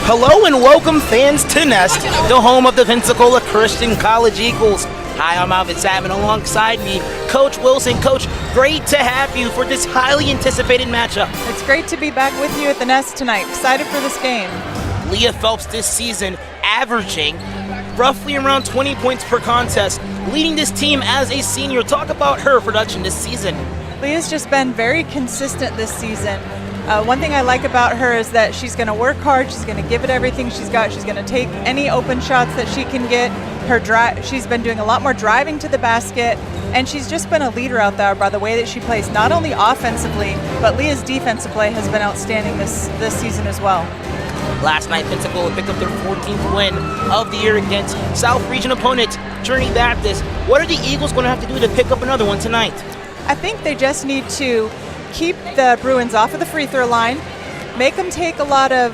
Hello and welcome fans to Nest, the home of the Pensacola Christian College Eagles. Hi, I'm Alvin Savin. Alongside me, Coach Wilson. Coach, great to have you for this highly anticipated matchup. It's great to be back with you at the Nest tonight. Excited for this game. Leah Phelps this season averaging roughly around 20 points per contest, leading this team as a senior. Talk about her production this season. Leah's just been very consistent this season. One thing I like about her is that she's going to work hard. She's going to give it everything she's got. She's going to take any open shots that she can get. She's been doing a lot more driving to the basket, and she's just been a leader out there by the way that she plays, not only offensively, but Leah's defensive play has been outstanding this season as well. Last night, Pensacola picked up their 14th win of the year against South Region opponent Trinity Baptist. What are the Eagles going to have to do to pick up another one tonight? I think they just need to keep the Bruins off of the free throw line, make them take a lot of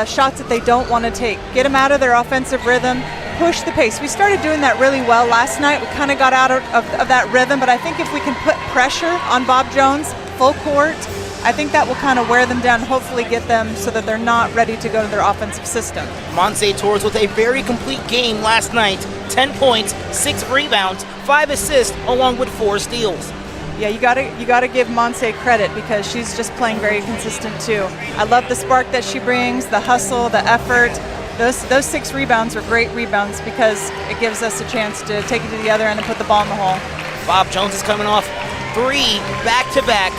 shots that they don't want to take, get them out of their offensive rhythm, push the pace. We started doing that really well last night. We kind of got out of that rhythm, but I think if we can put pressure on Bob Jones, full court, I think that will kind of wear them down, hopefully get them so that they're not ready to go to their offensive system. Monse Torres with a very complete game last night. 10 points, 6 rebounds, 5 assists, along with 4 steals. Yeah, you gotta give Monse credit because she's just playing very consistent too. I love the spark that she brings, the hustle, the effort. Those 6 rebounds are great rebounds because it gives us a chance to take it to the other end and put the ball in the hole. Bob Jones is coming off 3 back-to-back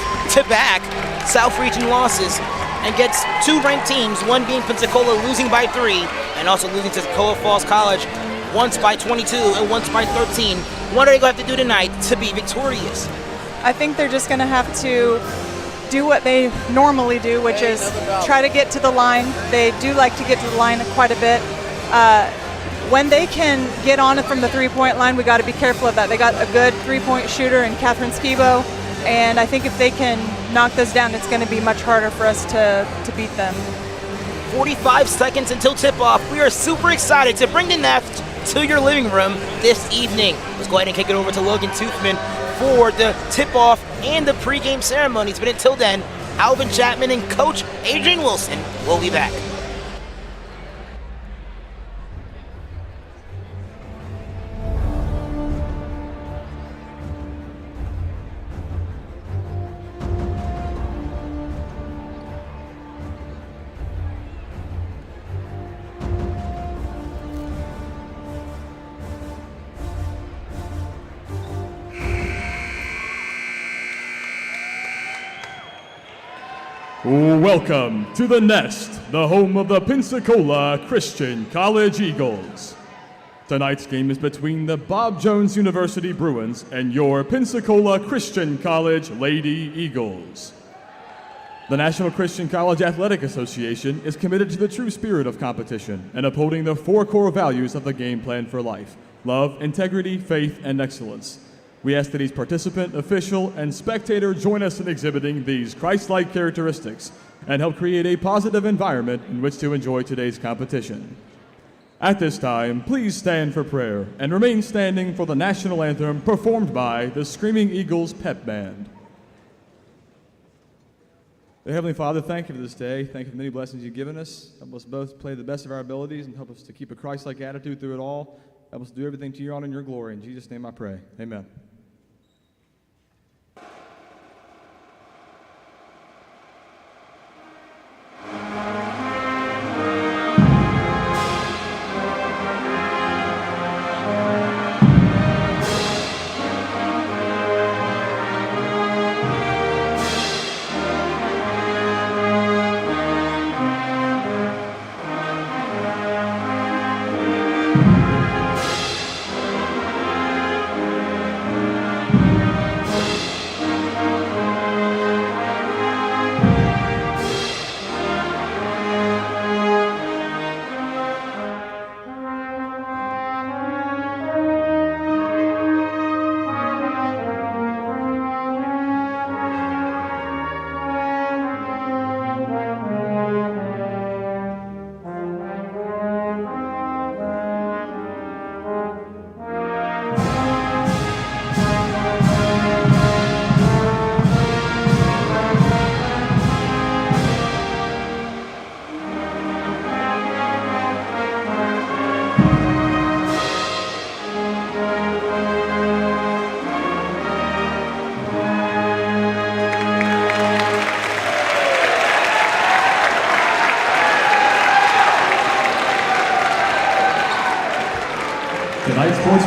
South Region losses and gets 2 ranked teams, one being Pensacola losing by 3 and also losing to Tacoma Falls College once by 22 and once by 13. What are they going to have to do tonight to be victorious? I think they're just going to have to do what they normally do, which is try to get to the line. They do like to get to the line quite a bit. When they can get on it from the three-point line, we got to be careful of that. They got a good three-point shooter in Catherine Skibo, and I think if they can knock those down, it's going to be much harder for us to beat them. 45 seconds until tip-off. We are super excited to bring the Nest to your living room this evening. Let's go ahead and kick it over to Logan Toothman for the tip-off and the pregame ceremonies. But until then, Alvin Chapman and Coach Adrian Wilson will be back. Welcome to the Nest, the home of the Pensacola Christian College Eagles. Tonight's game is between the Bob Jones University Bruins and your Pensacola Christian College Lady Eagles. The National Christian College Athletic Association is committed to the true spirit of competition and upholding the 4 core values of the game plan for life: love, integrity, faith, and excellence. We ask that each participant, official, and spectator join us in exhibiting these Christ-like characteristics and help create a positive environment in which to enjoy today's competition. At this time, please stand for prayer and remain standing for the national anthem performed by the Screaming Eagles Pep Band. Dear Heavenly Father, thank you for this day. Thank you for the many blessings you've given us. Help us both play the best of our abilities and help us to keep a Christ-like attitude through it all. Help us to do everything to your honor and your glory. In Jesus' name I pray. Amen.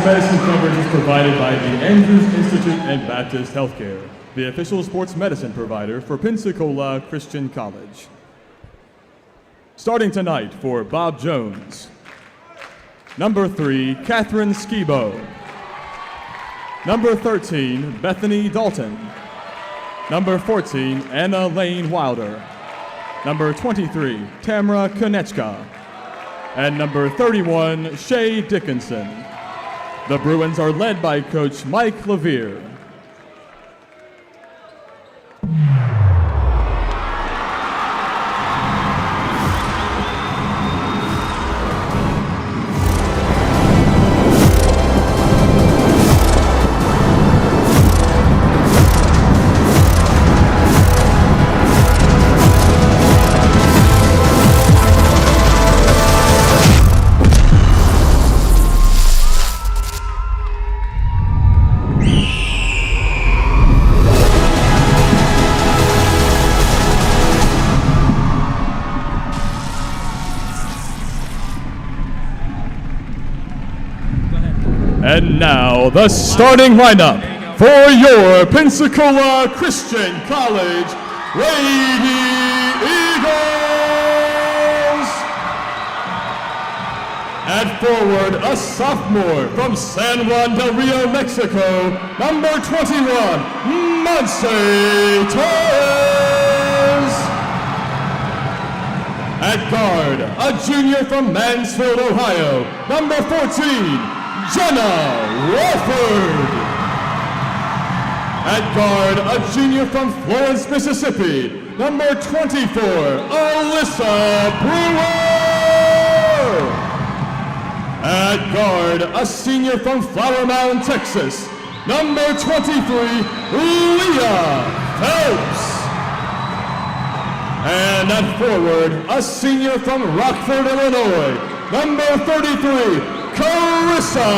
medicine coverage is provided by the Andrews Institute and Baptist Healthcare, the official sports medicine provider for Pensacola Christian College. Starting tonight for Bob Jones. Number 3, Catherine Skibo. Number 13, Bethany Dalton. Number 14, Anna Lane Wilder. Number 23, Tamara Konechka. And number 31, Shay Dickinson. The Bruins are led by Coach Mike Levere. And now, the starting lineup for your Pensacola Christian College Lady Eagles. At forward, a sophomore from San Juan del Rio, Mexico, number 21, Monse Torres. At guard, a junior from Mansfield, Ohio, number 14, Jenna Warford. At guard, a junior from Florence, Mississippi, number 24, Alyssa Brewer. At guard, a senior from Flower Mound, Texas, number 23, Leah Phelps. And at forward, a senior from Rockford, Illinois, number 33, Carissa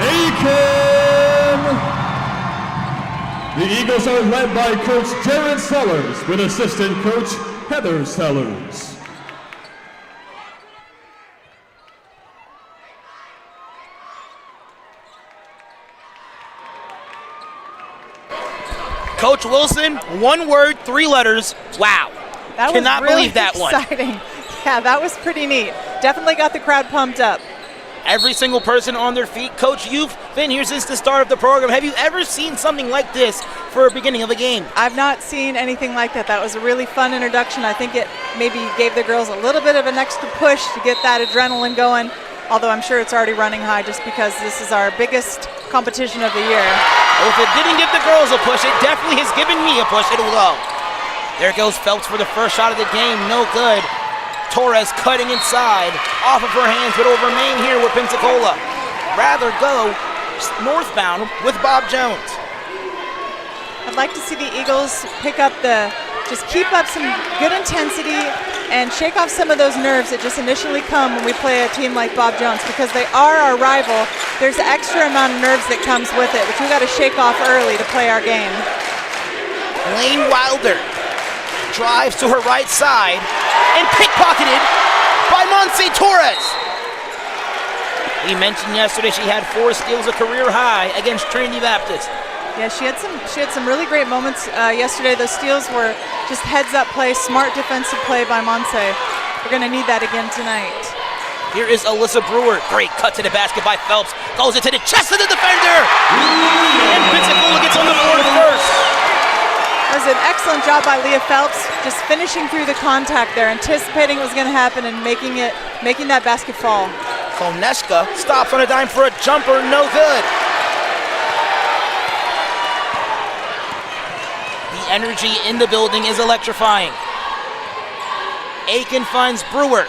Aiken. The Eagles are led by Coach Jared Sellers with assistant coach Heather Sellers. Coach Wilson, 1 word, 3 letters. Wow. That Cannot was really believe that one. exciting. Yeah, that was pretty neat. Definitely got the crowd pumped up. Every single person on their feet. Coach, you've been here since the start of the program. Have you ever seen something like this for a beginning of a game? I've not seen anything like that. That was a really fun introduction. I think it maybe gave the girls a little bit of an extra push to get that adrenaline going, although I'm sure it's already running high just because this is our biggest competition of the year. Well, if it didn't give the girls a push, it definitely has given me a push. It'll go. There goes Phelps for the first shot of the game. No good. Torres cutting inside, off of her hands, but will remain here with Pensacola. Rather go northbound with Bob Jones. I'd like to see the Eagles just keep up some good intensity and shake off some of those nerves that just initially come when we play a team like Bob Jones, because they are our rival. There's an extra amount of nerves that comes with it, which we got to shake off early to play our game. Lane Wilder drives to her right side and pickpocketed by Monse Torres. We mentioned yesterday she had 4 steals, a career high against Trinity Baptist. Yeah, she had some really great moments yesterday. Those steals were just heads-up play, smart defensive play by Monse. We're going to need that again tonight. Here is Alyssa Brewer. Great cut to the basket by Phelps. Goes into the chest of the defender. And Pensacola gets on the board first. That was an excellent job by Leah Phelps, just finishing through the contact there, anticipating what was going to happen and making that basket fall. Konechka stops on a dime for a jumper, no good. The energy in the building is electrifying. Aiken finds Brewer.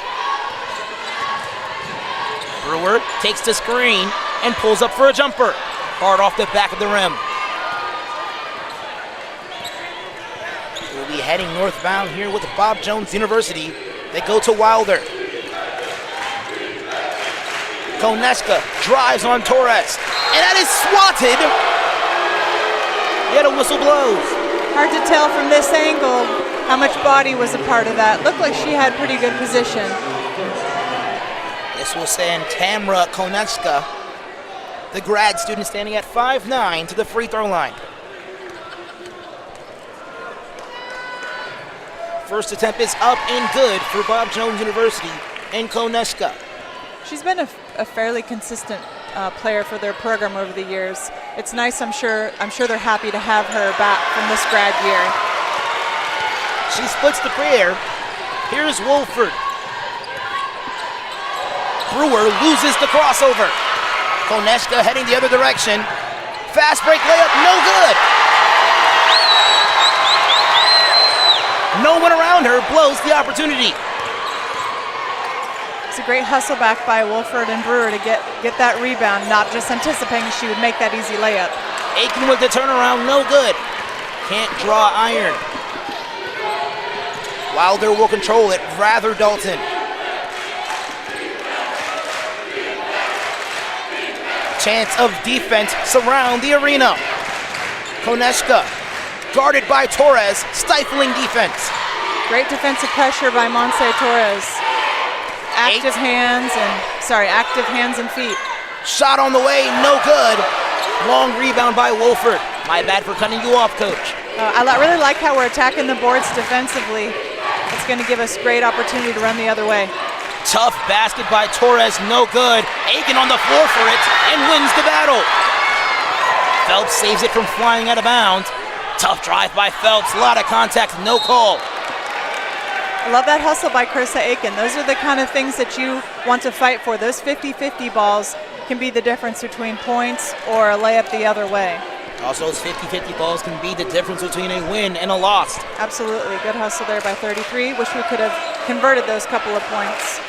Brewer takes the screen and pulls up for a jumper. Hard off the back of the rim. We'll be heading northbound here with Bob Jones University. They go to Wilder. Konechka drives on Torres, and that is swatted. Yet a whistle blows. Hard to tell from this angle how much body was a part of that. Looked like she had pretty good position. This will send Tamara Konechka The grad student standing at 5'9" to the free throw line. First attempt is up and good for Bob Jones University and Koneska. She's been a fairly consistent player for their program over the years. It's nice, I'm sure they're happy to have her back from this grad year. She splits the pair. Here's Wolford. Brewer loses the crossover. Koneska heading the other direction. Fast break layup, no good. No one around her blows the opportunity. It's a great hustle back by Wolford and Brewer to get that rebound, not just anticipating she would make that easy layup. Aiken with the turnaround, no good. Can't draw iron. Wilder will control it, rather Dalton. Chance of defense surround the arena. Koneska, guarded by Torres, stifling defense. Great defensive pressure by Monse Torres. Active hands and feet. Shot on the way, no good. Long rebound by Wolford. My bad for cutting you off, Coach. I really like how we're attacking the boards defensively. It's going to give us great opportunity to run the other way. Tough basket by Torres, no good. Aiken on the floor for it and wins the battle. Phelps saves it from flying out of bounds. Tough drive by Phelps, a lot of contact, no call. I love that hustle by Carissa Aiken. Those are the kind of things that you want to fight for. Those 50-50 balls can be the difference between points or a layup the other way. Also, those 50-50 balls can be the difference between a win and a loss. Absolutely. Good hustle there by 33. Wish we could have converted those couple of points.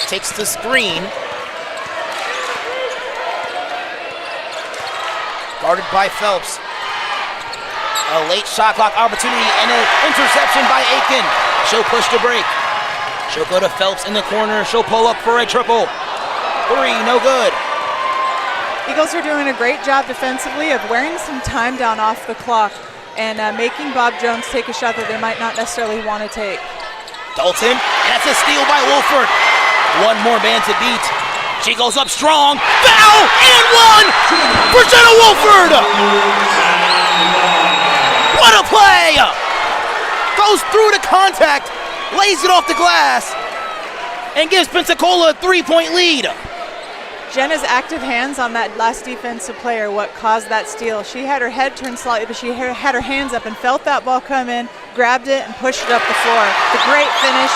Takes the screen. Guarded by Phelps. A late shot clock opportunity and an interception by Aiken. She'll push the break. She'll go to Phelps in the corner. She'll pull up for a triple. Three, no good. Eagles are doing a great job defensively of wearing some time down off the clock and making Bob Jones take a shot that they might not necessarily want to take. Dalton, and that's a steal by Wolford. One more man to beat. She goes up strong. Foul and one for Jenna Wolford. What a play! Goes through the contact, lays it off the glass, and gives Pensacola a 3-point lead. Jenna's active hands on that last defensive player what caused that steal. She had her head turned slightly, but she had her hands up and felt that ball come in, grabbed it, and pushed it up the floor. The great finish,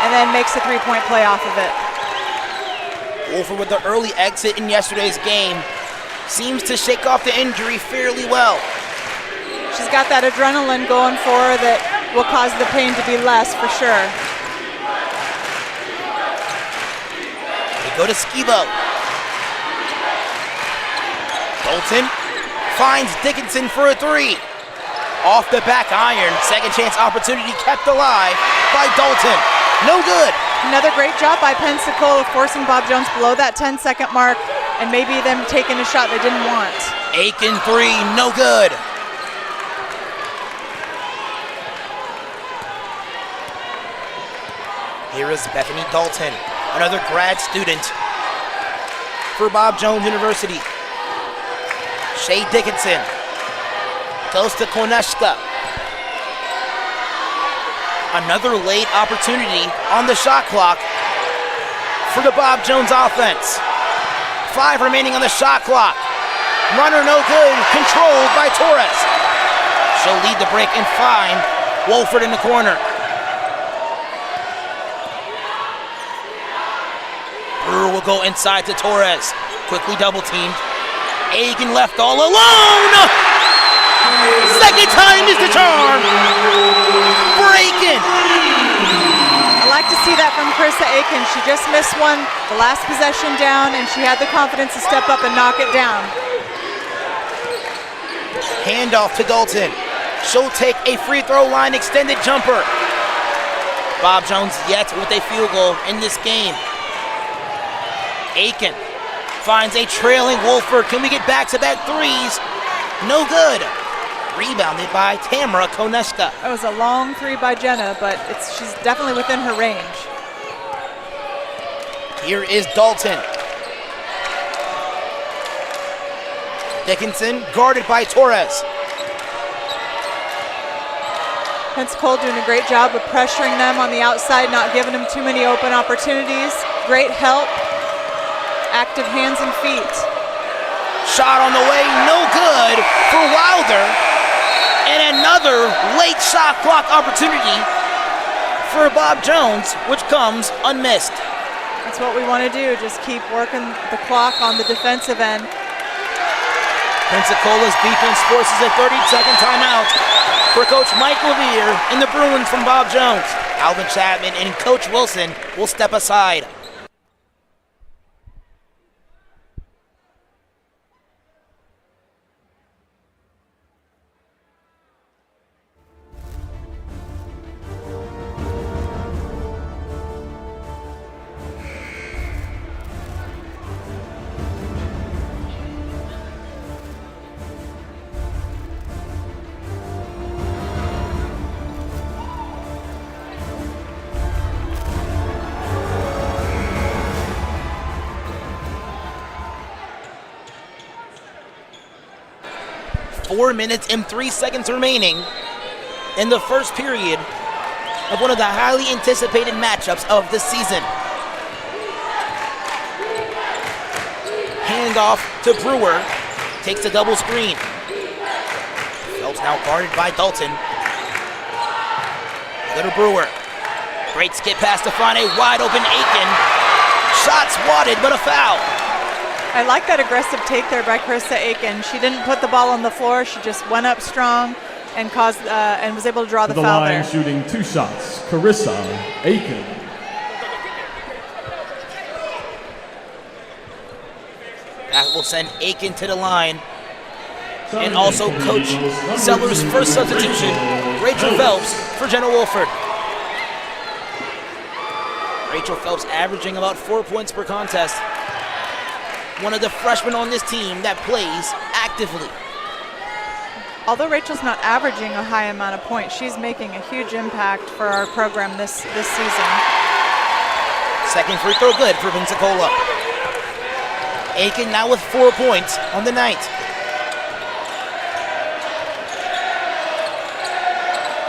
and then makes a 3-point play off of it. Wolford with the early exit in yesterday's game seems to shake off the injury fairly well. She's got that adrenaline going for her that will cause the pain to be less for sure. They go to Skibo. Dalton finds Dickinson for a three. Off the back iron, second chance opportunity kept alive by Dalton. No good. Another great job by Pensacola forcing Bob Jones below that 10-second mark and maybe them taking a shot they didn't want. Aiken three, no good. Here is Bethany Dalton, another grad student for Bob Jones University. Shay Dickinson goes to Koneska. Another late opportunity on the shot clock for the Bob Jones offense. 5 remaining on the shot clock. Runner no good, controlled by Torres. She'll lead the break and find Wolford in the corner. Brewer will go inside to Torres. Quickly double teamed. Aiken left all alone! Second time is the charm for Aiken. I like to see that from Carissa Aiken. She just missed one the last possession down, and she had the confidence to step up and knock it down. Handoff to Dalton. She'll take a free throw line extended jumper. Bob Jones yet with a field goal in this game. Aiken finds a trailing Wolford. Can we get back-to-back threes? No good. Rebounded by Tamara Koneska. That was a long three by Jenna, but she's definitely within her range. Here is Dalton. Dickinson guarded by Torres. Pensacola doing a great job of pressuring them on the outside, not giving them too many open opportunities. Great help. Active hands and feet. Shot on the way, no good for Wilder. And another late shot clock opportunity for Bob Jones, which comes unmissed. That's what we want to do, just keep working the clock on the defensive end. Pensacola's defense forces a 30-second timeout for Coach Mike Levere and the Bruins from Bob Jones. Alvin Chapman and Coach Wilson will step aside. Four minutes and 3 seconds remaining in the first period of one of the highly anticipated matchups of the season. Handoff to Brewer, takes the double screen. Phelps now guarded by Dalton. Go to Brewer. Great skip pass to find a wide open Aiken. Shot swatted, but a foul. I like that aggressive take there by Carissa Aiken. She didn't put the ball on the floor. She just went up strong and was able to draw the foul line, there. shooting 2 shots, Carissa Aiken. That will send Aiken to the line. And also Coach Seller's first substitution, Rachel Phelps for Jenna Wolford. Rachel Phelps averaging about 4 points per contest. One of the freshmen on this team that plays actively. Although Rachel's not averaging a high amount of points, she's making a huge impact for our program this season. Second free throw good for Pensacola. Aiken now with 4 points on the night.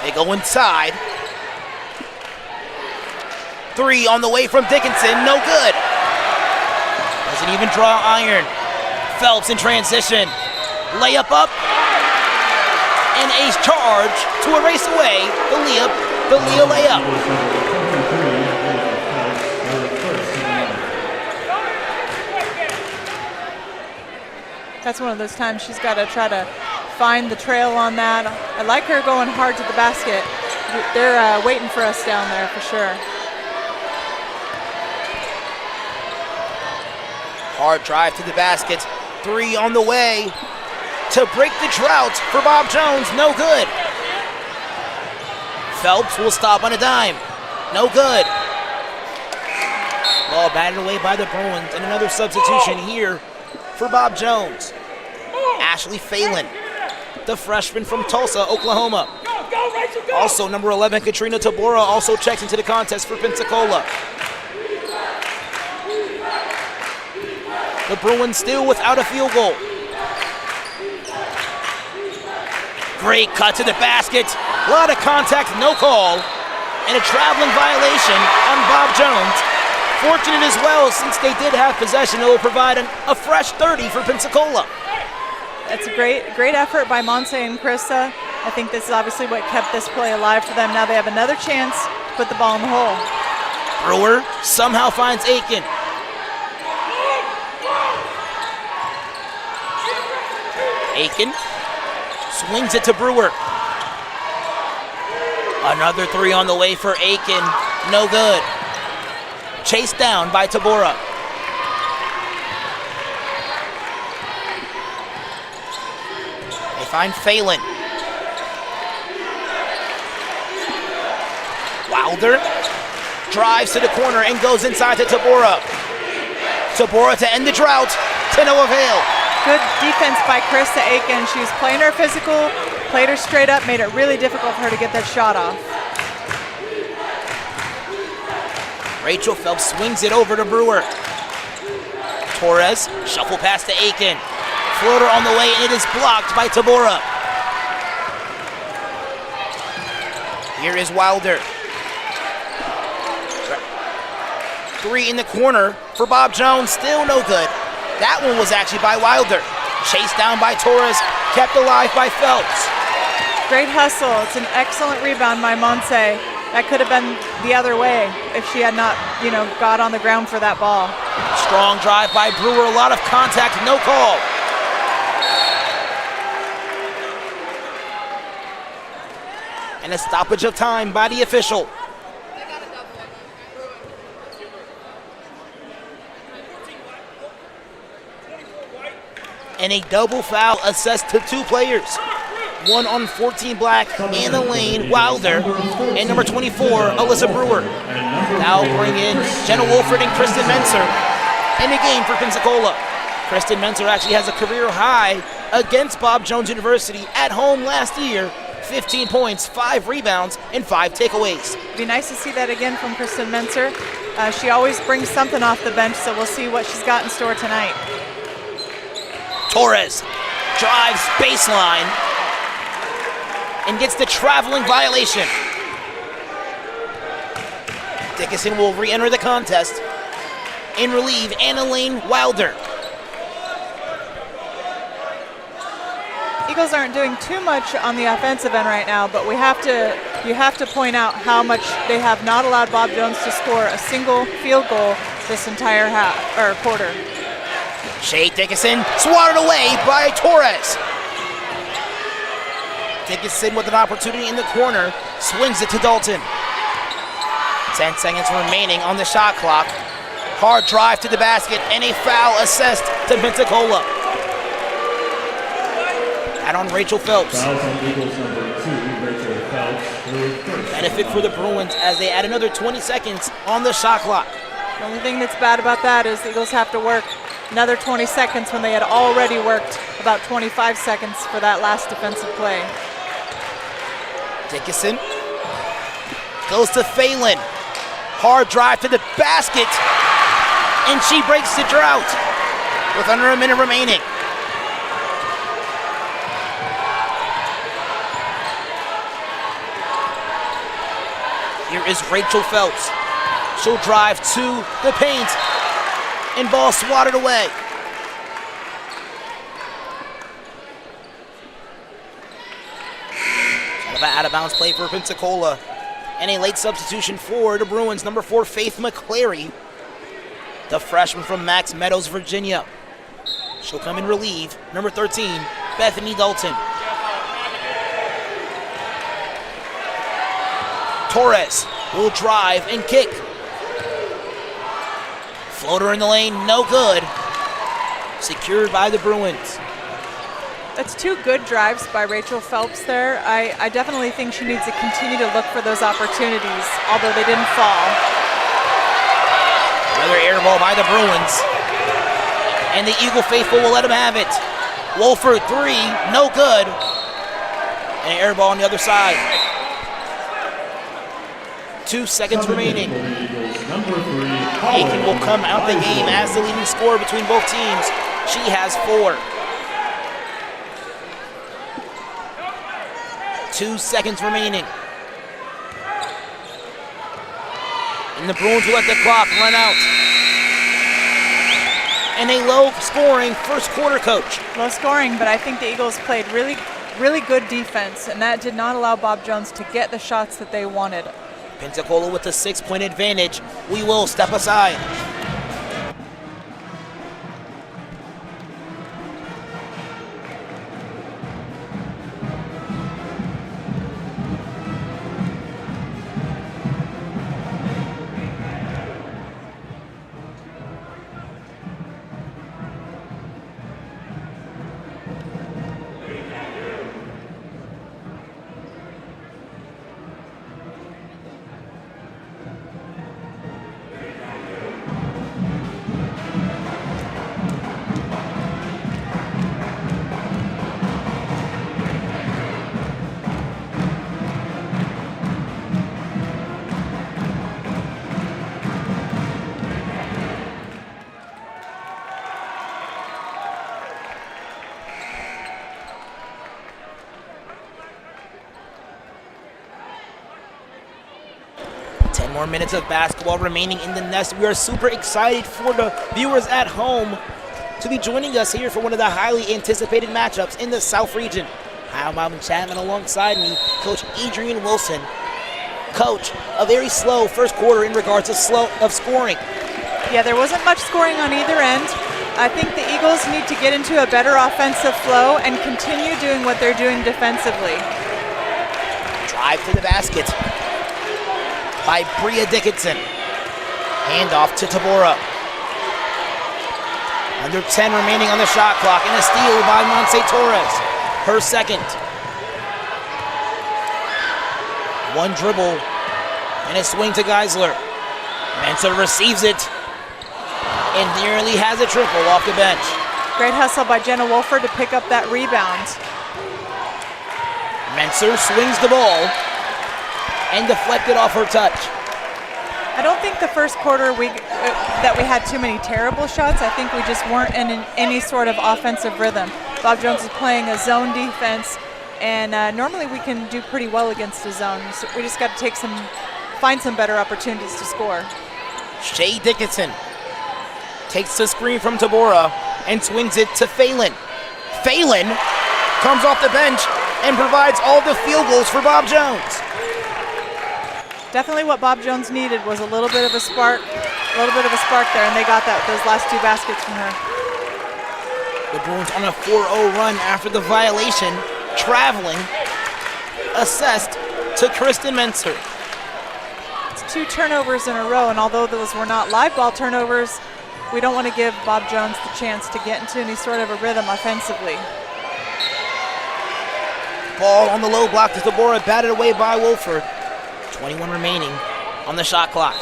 They go inside. 3 on the way from Dickinson, no good. Doesn't even draw iron. Phelps in transition. Layup up. And a charge to erase away the Leah layup. That's one of those times she's got to try to find the trail on that. I like her going hard to the basket. They're waiting for us down there for sure. Hard drive to the basket. 3 on the way to break the drought for Bob Jones. No good. Phelps will stop on a dime. No good. Ball batted away by the Bruins, and another substitution here for Bob Jones. Ashley Phelan, the freshman from Tulsa, Oklahoma. Also number 11, Katrina Tabora, also checks into the contest for Pensacola. The Bruins still without a field goal. Great cut to the basket. A lot of contact, no call. And a traveling violation on Bob Jones. Fortunate as well, since they did have possession, it will provide a fresh 30 for Pensacola. That's a great effort by Monse and Krista. I think this is obviously what kept this play alive for them. Now they have another chance to put the ball in the hole. Brewer somehow finds Aiken. Aiken swings it to Brewer. Another 3 on the way for Aiken. No good. Chased down by Tabora. They find Phelan. Wilder drives to the corner and goes inside to Tabora. Tabora to end the drought, to no avail. Good defense by Krista Aiken. She was playing her physical, played her straight up, made it really difficult for her to get that shot off. Rachel Phelps swings it over to Brewer. Torres, shuffle pass to Aiken. floater on the way, and it is blocked by Tabora. Here is Wilder. 3 in the corner for Bob Jones, still no good. That one was actually by Wilder. Chased down by Torres, kept alive by Phelps. Great hustle. It's an excellent rebound by Monse. That could have been the other way if she had not, got on the ground for that ball. Strong drive by Brewer, a lot of contact, no call. And a stoppage of time by the official. And a double foul assessed to 2 players. One on 14 black, Anna Lane Wilder, and number 24, Alyssa Brewer. Now bring in Jenna Wolford and Kristen Menser in the game for Pensacola. Kristen Menser actually has a career high against Bob Jones University at home last year. 15 points, 5 rebounds, and 5 takeaways. It'd be nice to see that again from Kristen Menser. She always brings something off the bench, so we'll see what she's got in store tonight. Torres drives baseline and gets the traveling violation. Dickinson will re-enter the contest and relieve Anna Lane Wilder. Eagles aren't doing too much on the offensive end right now, but you have to point out how much they have not allowed Bob Jones to score a single field goal this entire quarter. Shea Dickinson swatted away by Torres. Dickinson with an opportunity in the corner, swings it to Dalton. 10 seconds remaining on the shot clock. Hard drive to the basket and a foul assessed to Pensacola. Out on Rachel Phelps. Fouls on Eagles number 2, Rachel Phelps, her first. Benefit for the Bruins as they add another 20 seconds on the shot clock. The only thing that's bad about that is the Eagles have to work another 20 seconds when they had already worked about 25 seconds for that last defensive play. Dickinson goes to Phelan. Hard drive to the basket, and she breaks the drought with under a minute remaining. Here is Rachel Phelps. She'll drive to the paint, and ball swatted away. Out of bounds play for Pensacola. And a late substitution for the Bruins, number 4, Faith McClary, the freshman from Max Meadows, Virginia. She'll come and relieve number 13, Bethany Dalton. Torres will drive and kick. Floater in the lane, no good. Secured by the Bruins. That's 2 good drives by Rachel Phelps there. I definitely think she needs to continue to look for those opportunities, although they didn't fall. Another air ball by the Bruins. And the Eagle faithful will let him have it. Wolford 3, no good. And an air ball on the other side. 2 seconds remaining. Aiken will come out the game as the leading scorer between both teams. She has 4. 2 seconds remaining. And the Bruins will let the clock run out. And a low-scoring first quarter, Coach. Low scoring, but I think the Eagles played really, really good defense, and that did not allow Bob Jones to get the shots that they wanted. Pensacola with a 6-point advantage. We will step aside. 10 more minutes of basketball remaining in the nest. We are super excited for the viewers at home to be joining us here for one of the highly anticipated matchups in the South region. Hi, I'm Alvin Chapman. Alongside me, Coach Adrian Wilson. Coach, a very slow first quarter in regards to scoring. Yeah, there wasn't much scoring on either end. I think the Eagles need to get into a better offensive flow and continue doing what they're doing defensively. Drive to the basket by Bria Dickinson. Handoff to Tabora. Under 10 remaining on the shot clock, and a steal by Monse Torres. Her second. One dribble and a swing to Geisler. Mensa receives it and nearly has a triple off the bench. Great hustle by Jenna Wolford to pick up that rebound. Mensa swings the ball and deflected off her touch. I don't think the first quarter that we had too many terrible shots. I think we just weren't in any sort of offensive rhythm. Bob Jones is playing a zone defense, and normally we can do pretty well against a zone. So we just got to find some better opportunities to score. Shay Dickinson takes the screen from Tabora and swings it to Phelan. Phelan comes off the bench and provides all the field goals for Bob Jones. Definitely what Bob Jones needed was a little bit of a spark there, and they got those last two baskets from her. The Bruins on a 4-0 run after the violation, traveling, assessed to Kristen Menser. It's 2 turnovers in a row, and although those were not live ball turnovers, we don't want to give Bob Jones the chance to get into any sort of a rhythm offensively. Ball on the low block to Tabora, batted away by Wolford. 21 remaining on the shot clock.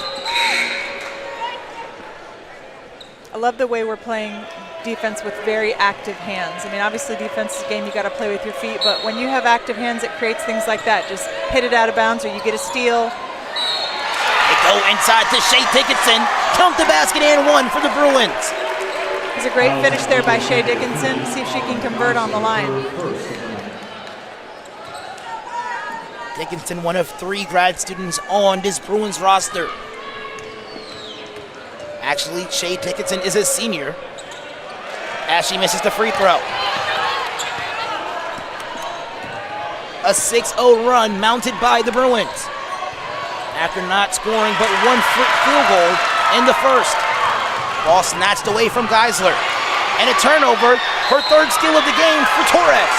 I love the way we're playing defense with very active hands. I mean, obviously defense is a game you got to play with your feet, but when you have active hands, it creates things like that. Just hit it out of bounds or you get a steal. They go inside to Shay Dickinson. Count the basket and one for the Bruins. It was a great finish there by Shay Dickinson. See if she can convert on the line. Dickinson, one of 3 grad students on this Bruins roster. Actually, Shay Dickinson is a senior as she misses the free throw. A 6-0 run mounted by the Bruins after not scoring but 1 field goal in the first. Ball snatched away from Geisler. And a turnover, her 3rd steal of the game for Torres.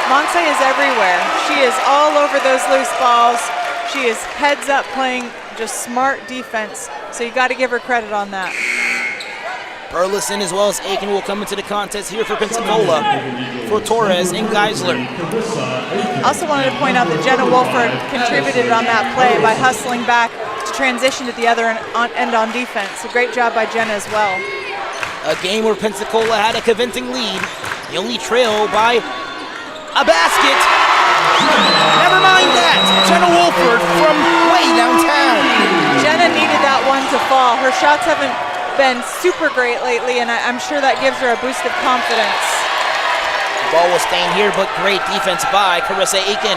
Monse is everywhere. She is all over those loose balls. She is heads up playing just smart defense. So you got to give her credit on that. Burleson as well as Aiken will come into the contest here for Pensacola for Torres and Geisler. Also wanted to point out that Jenna Wolford contributed on that play by hustling back to transition to the other end on defense. A great job by Jenna as well. A game where Pensacola had a convincing lead. The only trail by a basket. Never mind that. Jenna Wolford from way downtown. Jenna needed that one to fall. Her shots haven't been super great lately, and I'm sure that gives her a boost of confidence. The ball was staying here, but great defense by Carissa Aiken.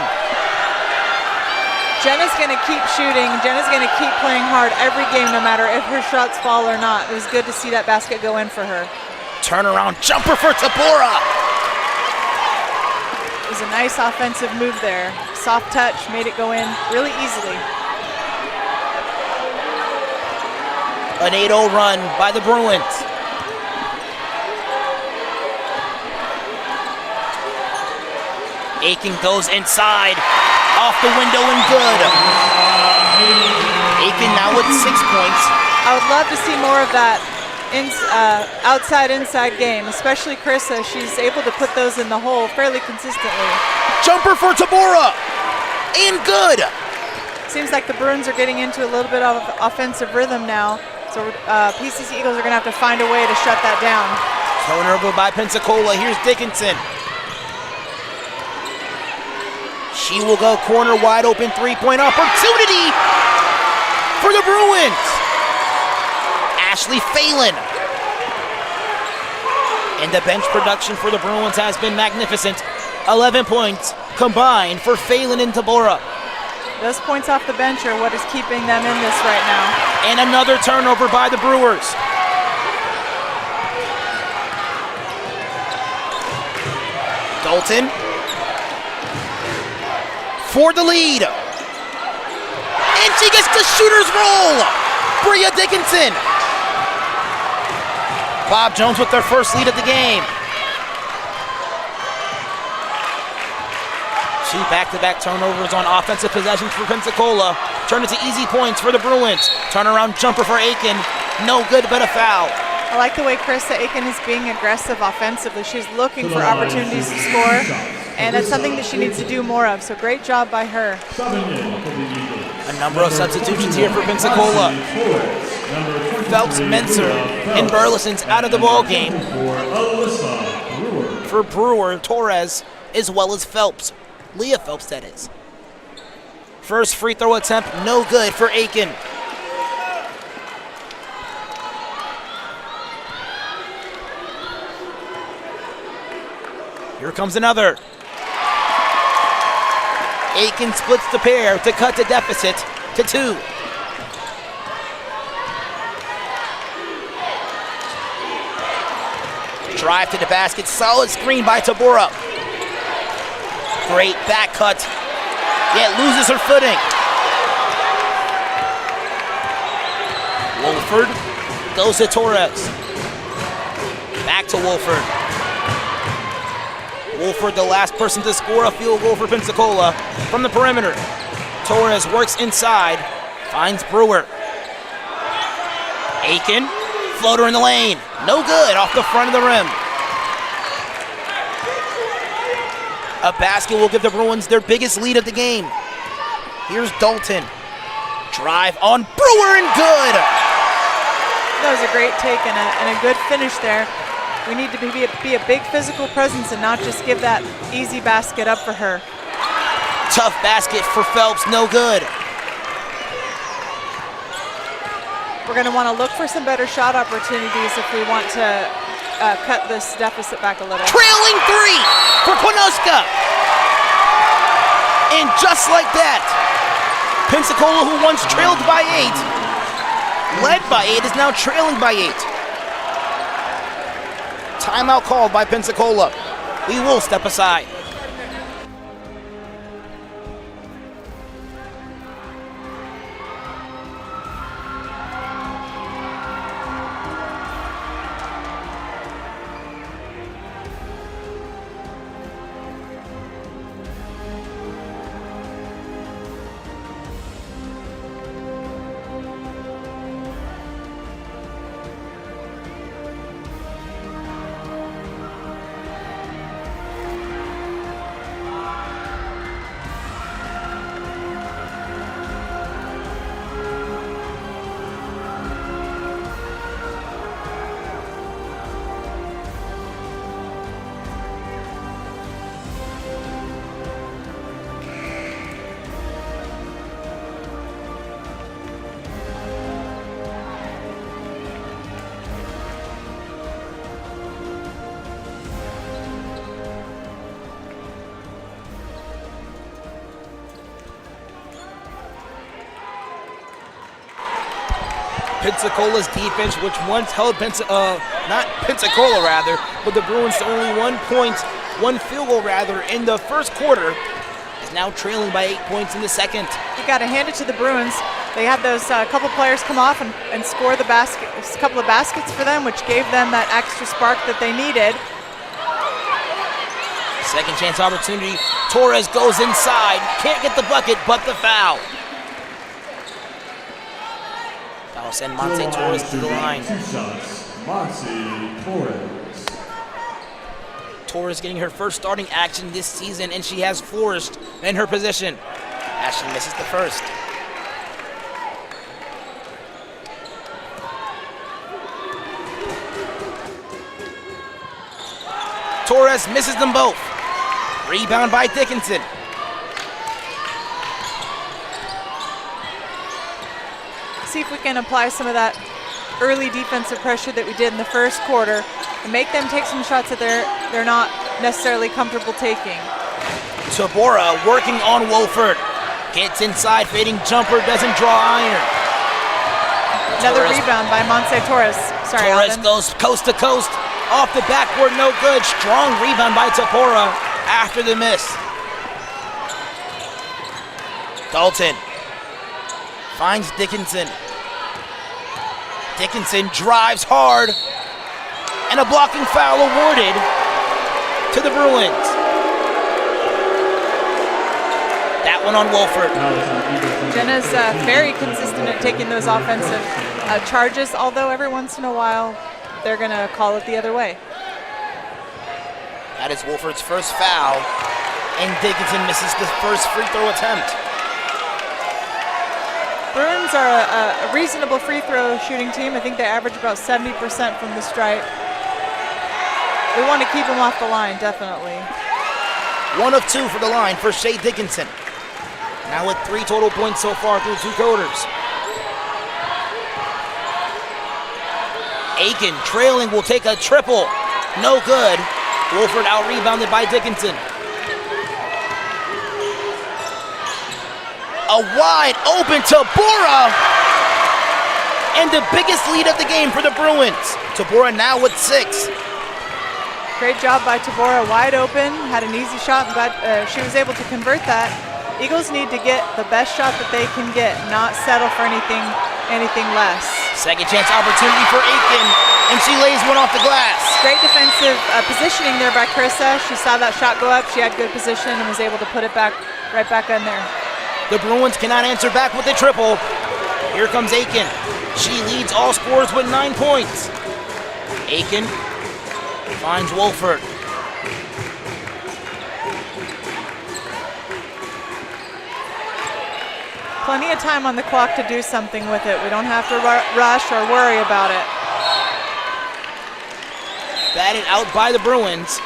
Jenna's going to keep shooting. Jenna's going to keep playing hard every game, no matter if her shots fall or not. It was good to see that basket go in for her. Turnaround jumper for Tabora. It was a nice offensive move there. Soft touch, made it go in really easily. An 8-0 run by the Bruins. Aiken goes inside, off the window and good. Aiken now with 6 points. I would love to see more of that outside-inside game, especially Carissa. She's able to put those in the hole fairly consistently. Jumper for Tabora, and good. Seems like the Bruins are getting into a little bit of offensive rhythm now, so PCC Eagles are going to have to find a way to shut that down. Turnover by Pensacola. Here's Dickinson. She will go corner, wide open, 3-point opportunity for the Bruins. Ashley Phelan. And the bench production for the Bruins has been magnificent. 11 points combined for Phelan and Tabora. Those points off the bench are what is keeping them in this right now. And another turnover by the Brewers. Dalton for the lead. And she gets the shooter's roll. Bria Dickinson. Bob Jones with their first lead of the game. Two back-to-back turnovers on offensive possessions for Pensacola. Turn it to easy points for the Bruins. Turnaround jumper for Aiken. No good, but a foul. I like the way Krista Aiken is being aggressive offensively. She's looking for opportunities to score, and that's something that she needs to do more of. So great job by her. A number of substitutions here for Pensacola. Phelps, Menser, and Burleson's out of the ball game. For Brewer, Torres, as well as Phelps. Leah Phelps, that is. First free throw attempt, no good for Aiken. Here comes another. Aiken splits the pair to cut the deficit to 2. Drive to the basket, solid screen by Tabora. Great back cut, yet loses her footing. Wolford goes to Torres. Back to Wolford. Wolford, the last person to score a field goal for Pensacola from the perimeter. Torres works inside, finds Brewer. Aiken, floater in the lane, no good, off the front of the rim. A basket will give the Bruins their biggest lead of the game. Here's Dalton. Drive on Brewer and good. That was a great take and a good finish there. We need to be a big physical presence and not just give that easy basket up for her. Tough basket for Phelps, no good. We're going to want to look for some better shot opportunities if we want to cut this deficit back a little. Trailing 3 for Quinoska. And just like that, Pensacola, who once trailed by 8, led by 8, is now trailing by 8. Timeout called by Pensacola. We will step aside. Pensacola's defense, which once held but the Bruins to only 1 point, 1 field goal rather, in the first quarter, is now trailing by 8 points in the second. You got to hand it to the Bruins. They had those couple players come off and score a couple of baskets for them, which gave them that extra spark that they needed. Second chance opportunity. Torres goes inside, can't get the bucket, but the foul. That'll send Monte Torres to the line. Torres getting her first starting action this season, and she has flourished in her position. Ashley misses the first. Torres misses them both. Rebound by Dickinson. See if we can apply some of that early defensive pressure that we did in the first quarter and make them take some shots that they're not necessarily comfortable taking. Tabora working on Wolford. Gets inside, fading jumper, doesn't draw iron. Another Torres. rebound by Montse Torres. Sorry, Torres Alvin. goes coast to coast, off the backboard, no good. Strong rebound by Tapora after the miss. Dalton finds Dickinson. Dickinson drives hard, and a blocking foul awarded to the Bruins. That one on Wolford. Jenna's very consistent at taking those offensive charges, although every once in a while they're going to call it the other way. That is Wolford's first foul, and Dickinson misses the first free throw attempt. Bruins are a reasonable free throw shooting team. I think they average about 70% from the stripe. We want to keep them off the line, definitely. 1 of 2 for the line for Shea Dickinson. Now with 3 total points so far through 2 quarters. Aiken trailing will take a triple. No good. Wolford out-rebounded by Dickinson. A wide open Tabora. And the biggest lead of the game for the Bruins. Tabora now with 6. Great job by Tabora, wide open, had an easy shot, and she was able to convert that. Eagles need to get the best shot that they can get, not settle for anything less. Second chance opportunity for Aiken, and she lays one off the glass. Great defensive positioning there by Carissa. She saw that shot go up, she had good position, and was able to put it right back in there. The Bruins cannot answer back with a triple. Here comes Aiken. She leads all scorers with 9 points. Aiken finds Wolford. Plenty of time on the clock to do something with it. We don't have to rush or worry about it. Batted out by the Bruins,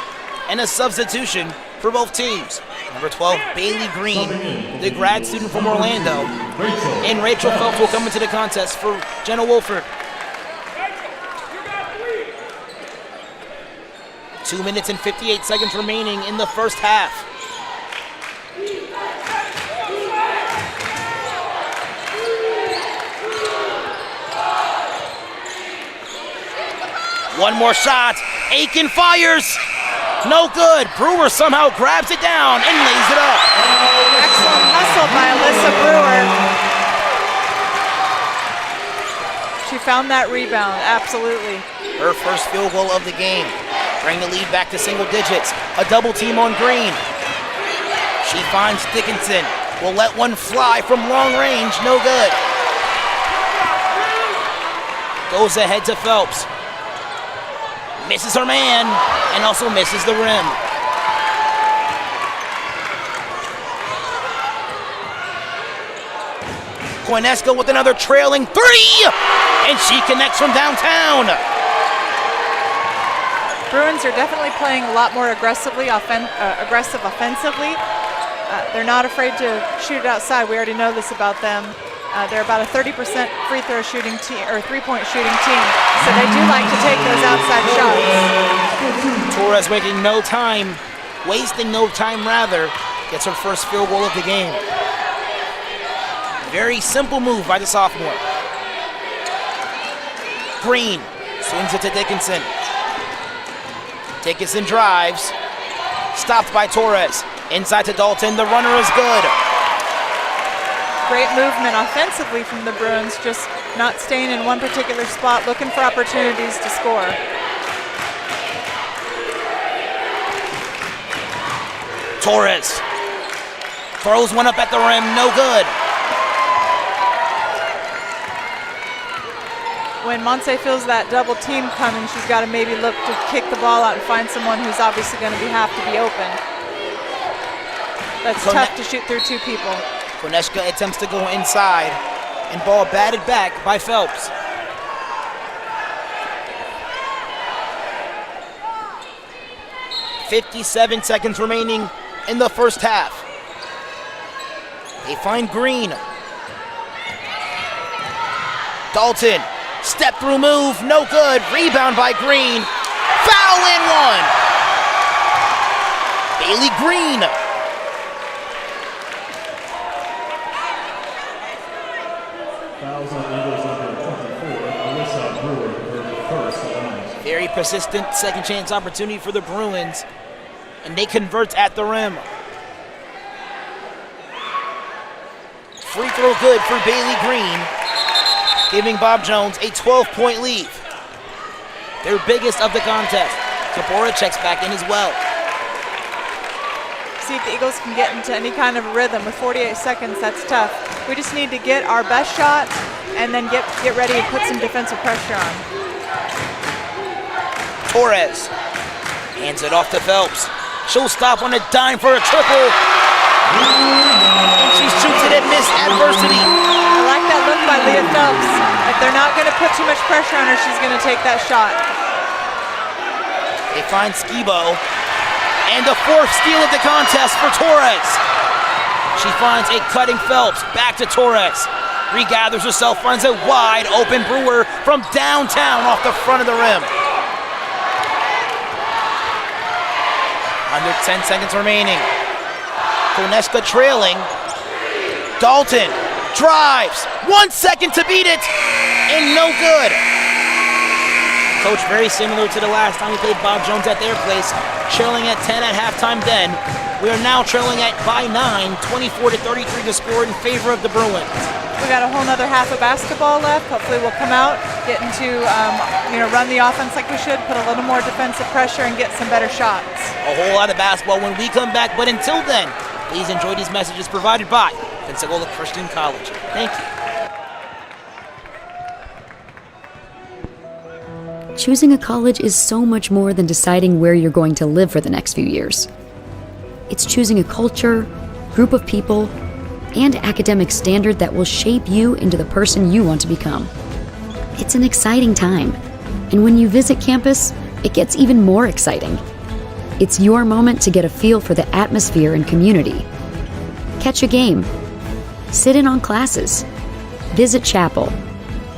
and a substitution for both teams. Number 12, Bailey Green, the grad student from Orlando. And Rachel Phelps will come into the contest for Jenna Wolford. 2 minutes and 58 seconds remaining in the first half. One more shot. Aiken fires. No good. Brewer somehow grabs it down and lays it up. Excellent hustle by Alyssa Brewer. She found that rebound, absolutely. Her first field goal of the game. Bring the lead back to single digits. A double team on Green. She finds Dickinson. Will let one fly from long range. No good. Goes ahead to Phelps. Misses her man and also misses the rim. Coinesco with another trailing 3, and she connects from downtown. Bruins are definitely playing a lot more aggressive offensively. They're not afraid to shoot it outside. We already know this about them. They're about a 30% free throw shooting team, or 3-point shooting team. So they do like to take those outside shots. Torres wasting no time rather, gets her first field goal of the game. Very simple move by the sophomore. Green swings it to Dickinson. Dickinson drives, stopped by Torres. Inside to Dalton, the runner is good. Great movement offensively from the Bruins, just not staying in one particular spot, looking for opportunities to score. Torres throws one up at the rim, no good. When Montse feels that double team coming, she's got to maybe look to kick the ball out and find someone who's obviously going to have to be open. That's tough to shoot through 2 people. Konechka attempts to go inside, and ball batted back by Phelps. .57 seconds remaining in the first half. They find Green. Dalton, step through move, no good. Rebound by Green. Foul in 1. Bailey Green. Persistent second chance opportunity for the Bruins, and they convert at the rim. Free throw good for Bailey Green, giving Bob Jones a 12-point lead. Their biggest of the contest. Tabora checks back in as well. See if the Eagles can get into any kind of rhythm. With 48 seconds, that's tough. We just need to get our best shot and then get ready and put some defensive pressure on. Torres hands it off to Phelps. She'll stop on a dime for a triple. And she shoots it and missed adversity. I like that look by Leah Phelps. If they're not going to put too much pressure on her, she's going to take that shot. They find Skibo. And the fourth steal of the contest for Torres. She finds a cutting Phelps. Back to Torres. Regathers herself, finds a wide open Brewer from downtown off the front of the rim. Under 10 seconds remaining. Koneska trailing. Dalton drives. 1 second to beat it. And no good. Coach, very similar to the last time we played Bob Jones at their place. Trailing at 10 at halftime then. We are now trailing by 9, 24-33 to score in favor of the Bruins. We got a whole nother half of basketball left. Hopefully we'll come out, get into, run the offense like we should, put a little more defensive pressure and get some better shots. A whole lot of basketball when we come back, but until then, please enjoy these messages provided by Pensacola Christian College. Thank you. Choosing a college is so much more than deciding where you're going to live for the next few years. It's choosing a culture, group of people, and academic standard that will shape you into the person you want to become. It's an exciting time, and when you visit campus, it gets even more exciting. It's your moment to get a feel for the atmosphere and community. Catch a game, sit in on classes, visit chapel,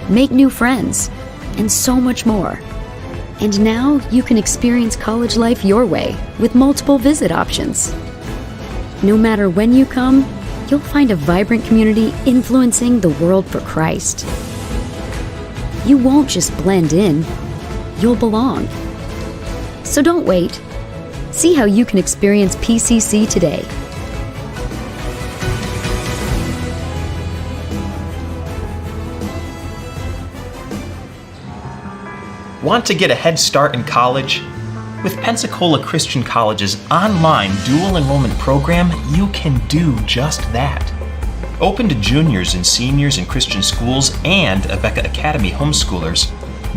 make new friends, and so much more. And now you can experience college life your way with multiple visit options. No matter when you come, you'll find a vibrant community influencing the world for Christ. You won't just blend in, you'll belong. So don't wait. See how you can experience PCC today. Want to get a head start in college? With Pensacola Christian College's online dual enrollment program, you can do just that. Open to juniors and seniors in Christian schools and Abeka Academy homeschoolers,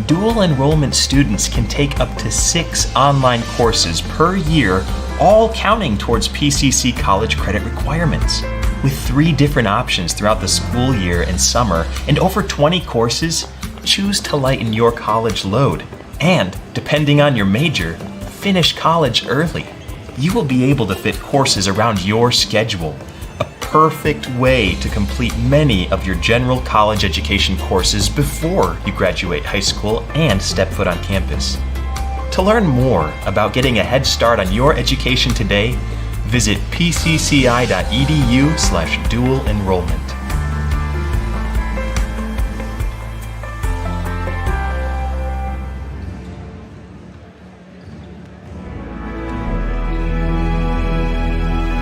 dual enrollment students can take up to 6 online courses per year, all counting towards PCC college credit requirements. With 3 different options throughout the school year and summer, and over 20 courses, choose to lighten your college load. And, depending on your major, finish college early. You will be able to fit courses around your schedule. A perfect way to complete many of your general college education courses before you graduate high school and step foot on campus. To learn more about getting a head start on your education today, visit pcci.edu/dual enrollment.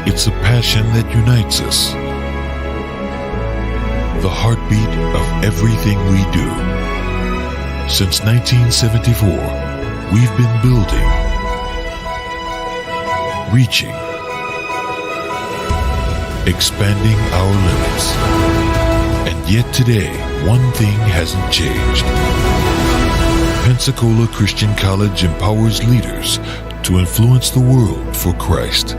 It's a passion that unites us, the heartbeat of everything we do. Since 1974, we've been building, reaching, expanding our limits. And yet today, one thing hasn't changed. Pensacola Christian College empowers leaders to influence the world for Christ.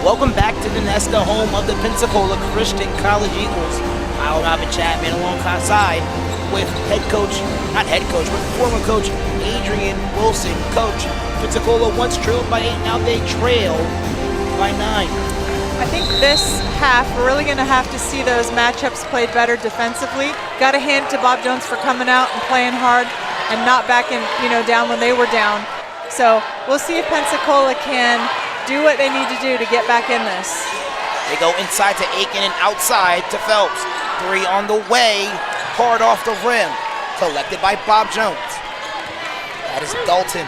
Welcome back to the nest, the home of the Pensacola Christian College Eagles. I'll have a Chapman alongside with former coach Adrian Wilson. Coach, Pensacola once trailed by 8, now they trail by 9. I think this half, we're really going to have to see those matchups played better defensively. Got to hand it to Bob Jones for coming out and playing hard and not backing, down when they were down. So we'll see if Pensacola can do what they need to do to get back in this. They go inside to Aiken and outside to Phelps. 3 on the way, hard off the rim. Collected by Bob Jones. That is Dalton.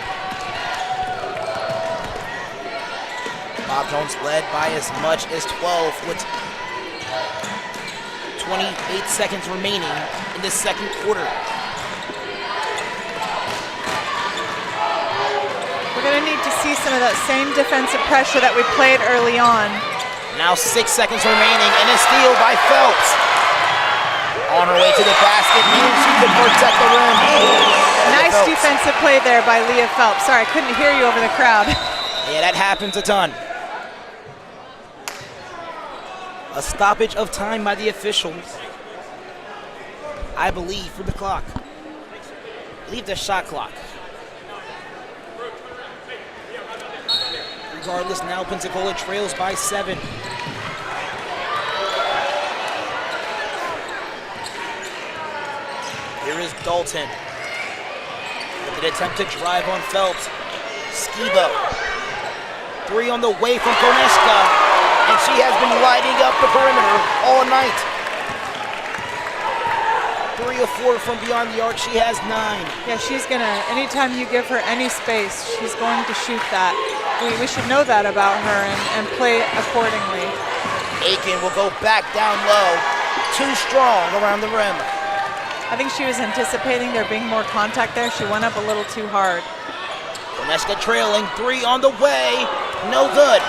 Bob Jones led by as much as 12 with 28 seconds remaining in the second quarter. We're going to need to see some of that same defensive pressure that we played early on. Now 6 seconds remaining and a steal by Phelps. On her way to the basket, and she can protect the rim. Nice defensive play there by Leah Phelps. Sorry, I couldn't hear you over the crowd. Yeah, that happens a ton. A stoppage of time by the officials, I believe, for the clock. Leave the shot clock. Regardless, now Pensacola trails by 7. Here is Dalton with an attempt to drive on Phelps. Skibo. 3 on the way from Koneska, and she has been lighting up the perimeter all night. 3 of 4 from beyond the arc. She has 9. Yeah, she's gonna, anytime you give her any space, she's going to shoot that. We should know that about her and play accordingly. Aiken will go back down low. Too strong around the rim. I think she was anticipating there being more contact there. She went up a little too hard. Koneska trailing, 3 on the way. No good.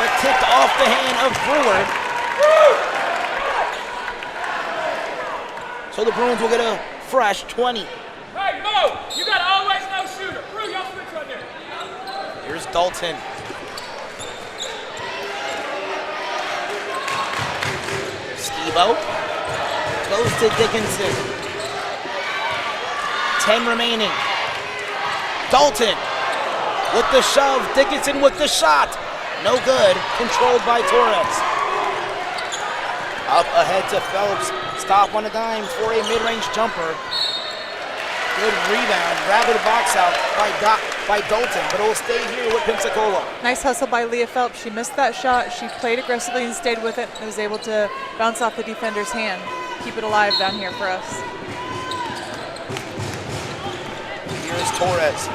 But tipped off the hand of Brewer. So the Bruins will get a fresh 20. Hey, Mo, you got to always know shooter. Brew, y'all switch right there. Here's Dalton. Skibo goes to Dickinson. 10 remaining. Dalton with the shove. Dickinson with the shot. No good. Controlled by Torres. Up ahead to Phelps. Stop on a dime for a mid-range jumper. Good rebound. Rapid box out by Dalton, but it will stay here with Pensacola. Nice hustle by Leah Phelps. She missed that shot. She played aggressively and stayed with it and was able to bounce off the defender's hand. Keep it alive down here for us. Here's Torres.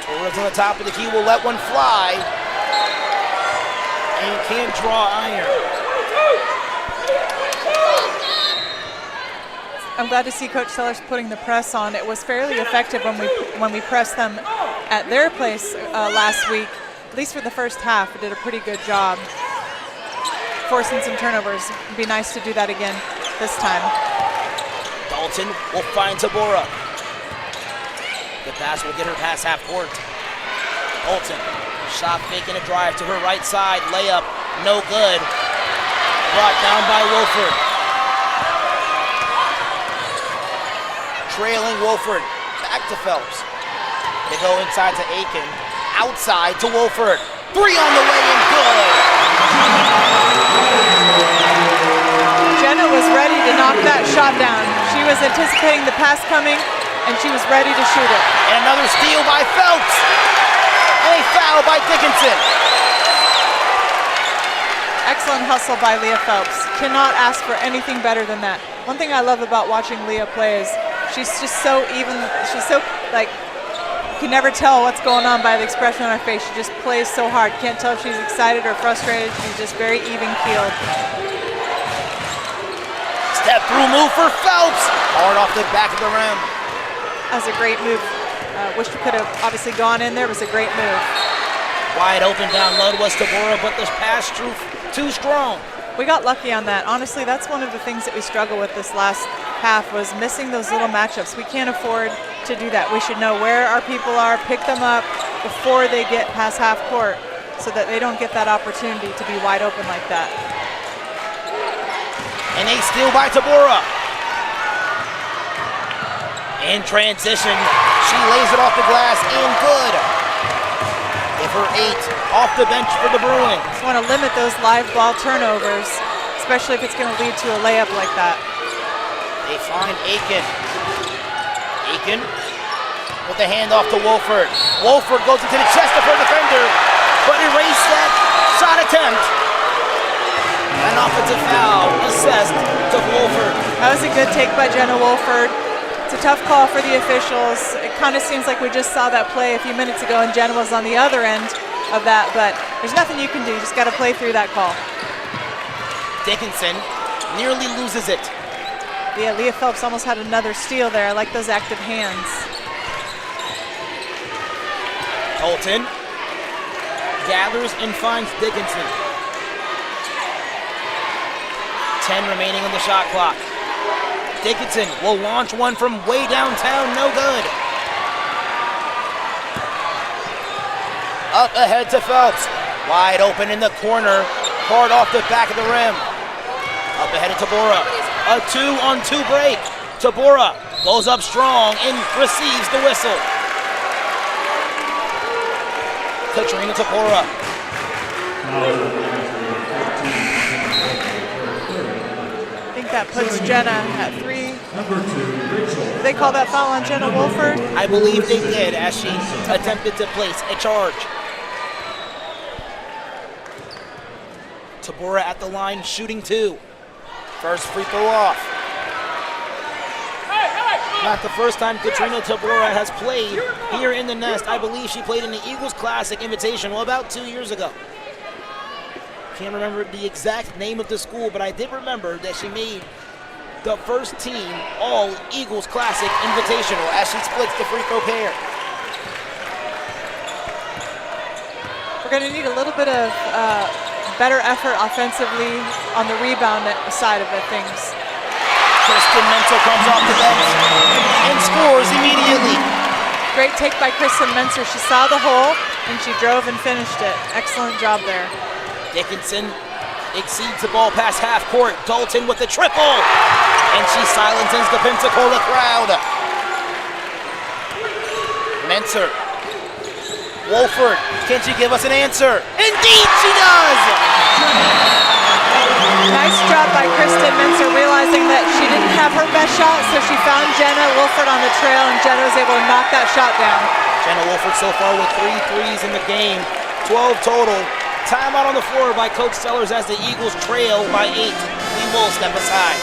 Torres on the top of the key will let one fly. And can't draw iron. I'm glad to see Coach Sellers putting the press on. It was fairly effective when we pressed them at their place last week. At least for the first half, it did a pretty good job forcing some turnovers. It'd be nice to do that again this time. Dalton will find Tabora. The pass will get her past half court. Dalton, shot fake and a drive to her right side. Layup, no good. Brought down by Wolford. Trailing Wolford, back to Phelps. They go inside to Aiken, outside to Wolford. 3 on the way and good. Jenna was ready to knock that shot down. She was anticipating the pass coming, and she was ready to shoot it. And another steal by Phelps. And a foul by Dickinson. Excellent hustle by Leah Phelps. Cannot ask for anything better than that. One thing I love about watching Leah play is she's just so even. She's so, like, you can never tell what's going on by the expression on her face. She just plays so hard. Can't tell if she's excited or frustrated. She's just very even-keeled. Step through move for Phelps. Hard off the back of the rim. That was a great move. Wish we could have obviously gone in there. It was a great move. Wide open down low was Tabora, but the pass too strong. We got lucky on that. Honestly, that's one of the things that we struggle with this last half was missing those little matchups. We can't afford to do that. We should know where our people are, pick them up before they get past half court so that they don't get that opportunity to be wide open like that. And a steal by Tabora. In transition, she lays it off the glass in good. Give her 8 off the bench for the Bruins. Just want to limit those live ball turnovers, especially if it's going to lead to a layup like that. They find Aiken. Aiken with the handoff to Wolford. Wolford goes into the chest of her defender, but erase that shot attempt. An offensive foul assessed to Wolford. That was a good take by Jenna Wolford. It's a tough call for the officials. It kind of seems like we just saw that play a few minutes ago and Jenna was on the other end of that, but there's nothing you can do. You just got to play through that call. Dickinson nearly loses it. Yeah, Leah Phelps almost had another steal there. I like those active hands. Colton gathers and finds Dickinson. 10 remaining on the shot clock. Dickinson will launch one from way downtown, no good. Up ahead to Phelps. Wide open in the corner, hard off the back of the rim. Up ahead to Tabora. A 2-on-2 break. Tabora goes up strong and receives the whistle. Katrina Tabora. I think that puts Jenna at 3. Did they call that foul on Jenna Wolford? I believe they did as she attempted to place a charge. Tabora at the line shooting 2. First free throw off. Not the first time Katrina Tabora has played here in the Nest. I believe she played in the Eagles Classic Invitational about 2 years ago. Can't remember the exact name of the school, but I did remember that she made the first team all Eagles Classic Invitational as she splits the free throw pair. We're going to need a little bit of better effort offensively on the rebound side of the things. Kristen Menzel comes off the bench and scores immediately. Great take by Kristen Menzer. She saw the hole and she drove and finished it. Excellent job there. Dickinson exceeds the ball past half court. Dalton with the triple. And she silences the Pensacola crowd. Menzer. Wolford, can she give us an answer? Indeed she does! Nice job by Kristen Menzer realizing that she didn't have her best shot, so she found Jenna Wolford on the trail, and Jenna was able to knock that shot down. Jenna Wolford so far with 3 threes in the game, 12 total. Timeout on the floor by Coach Sellers as the Eagles trail by 8. We will step aside.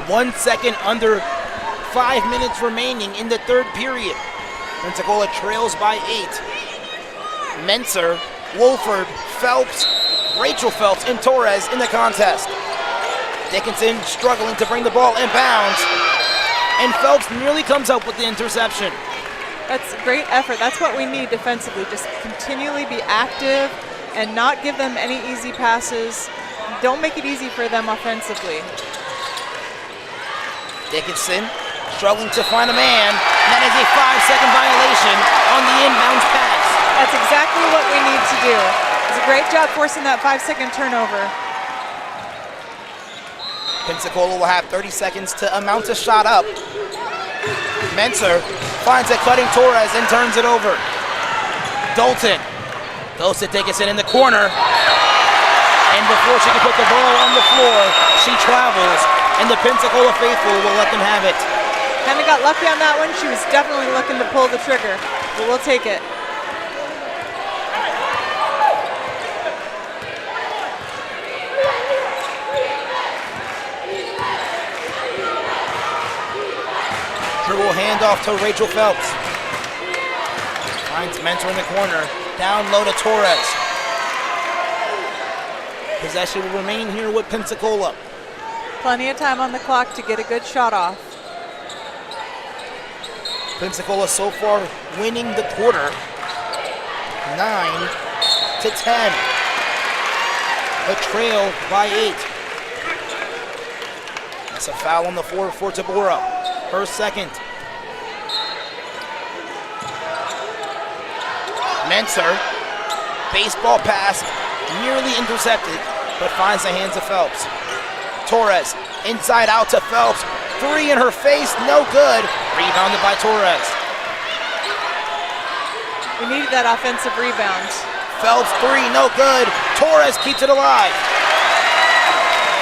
One second under 5 minutes remaining in the third period. Pensacola trails by 8. Menzer, Wolford, Phelps, Rachel Phelps, and Torres in the contest. Dickinson struggling to bring the ball inbounds. And Phelps nearly comes up with the interception. That's great effort. That's what we need defensively. Just continually be active and not give them any easy passes. Don't make it easy for them offensively. Dickinson struggling to find a man. And that is a 5-second violation on the inbounds pass. That's exactly what we need to do. It's a great job forcing that 5-second turnover. Pensacola will have 30 seconds to mount a shot up. Menzer finds a cutting Torres and turns it over. Dalton Goes to Dickinson in the corner. And before she can put the ball on the floor, she travels, and the Pensacola faithful will let them have it. Kind of got lucky on that one. She was definitely looking to pull the trigger, but we'll take it. Dribble handoff to Rachel Phelps. Finds Mentor in the corner. Down low to Torres. Possession will remain here with Pensacola. Plenty of time on the clock to get a good shot off. Pensacola so far winning the quarter 9-10. A trail by 8. That's a foul on the floor for Tabora. Her second. Menser, baseball pass, nearly intercepted, but finds the hands of Phelps. Torres, inside out to Phelps. 3 in her face, no good. Rebounded by Torres. We needed that offensive rebound. Phelps 3, no good. Torres keeps it alive.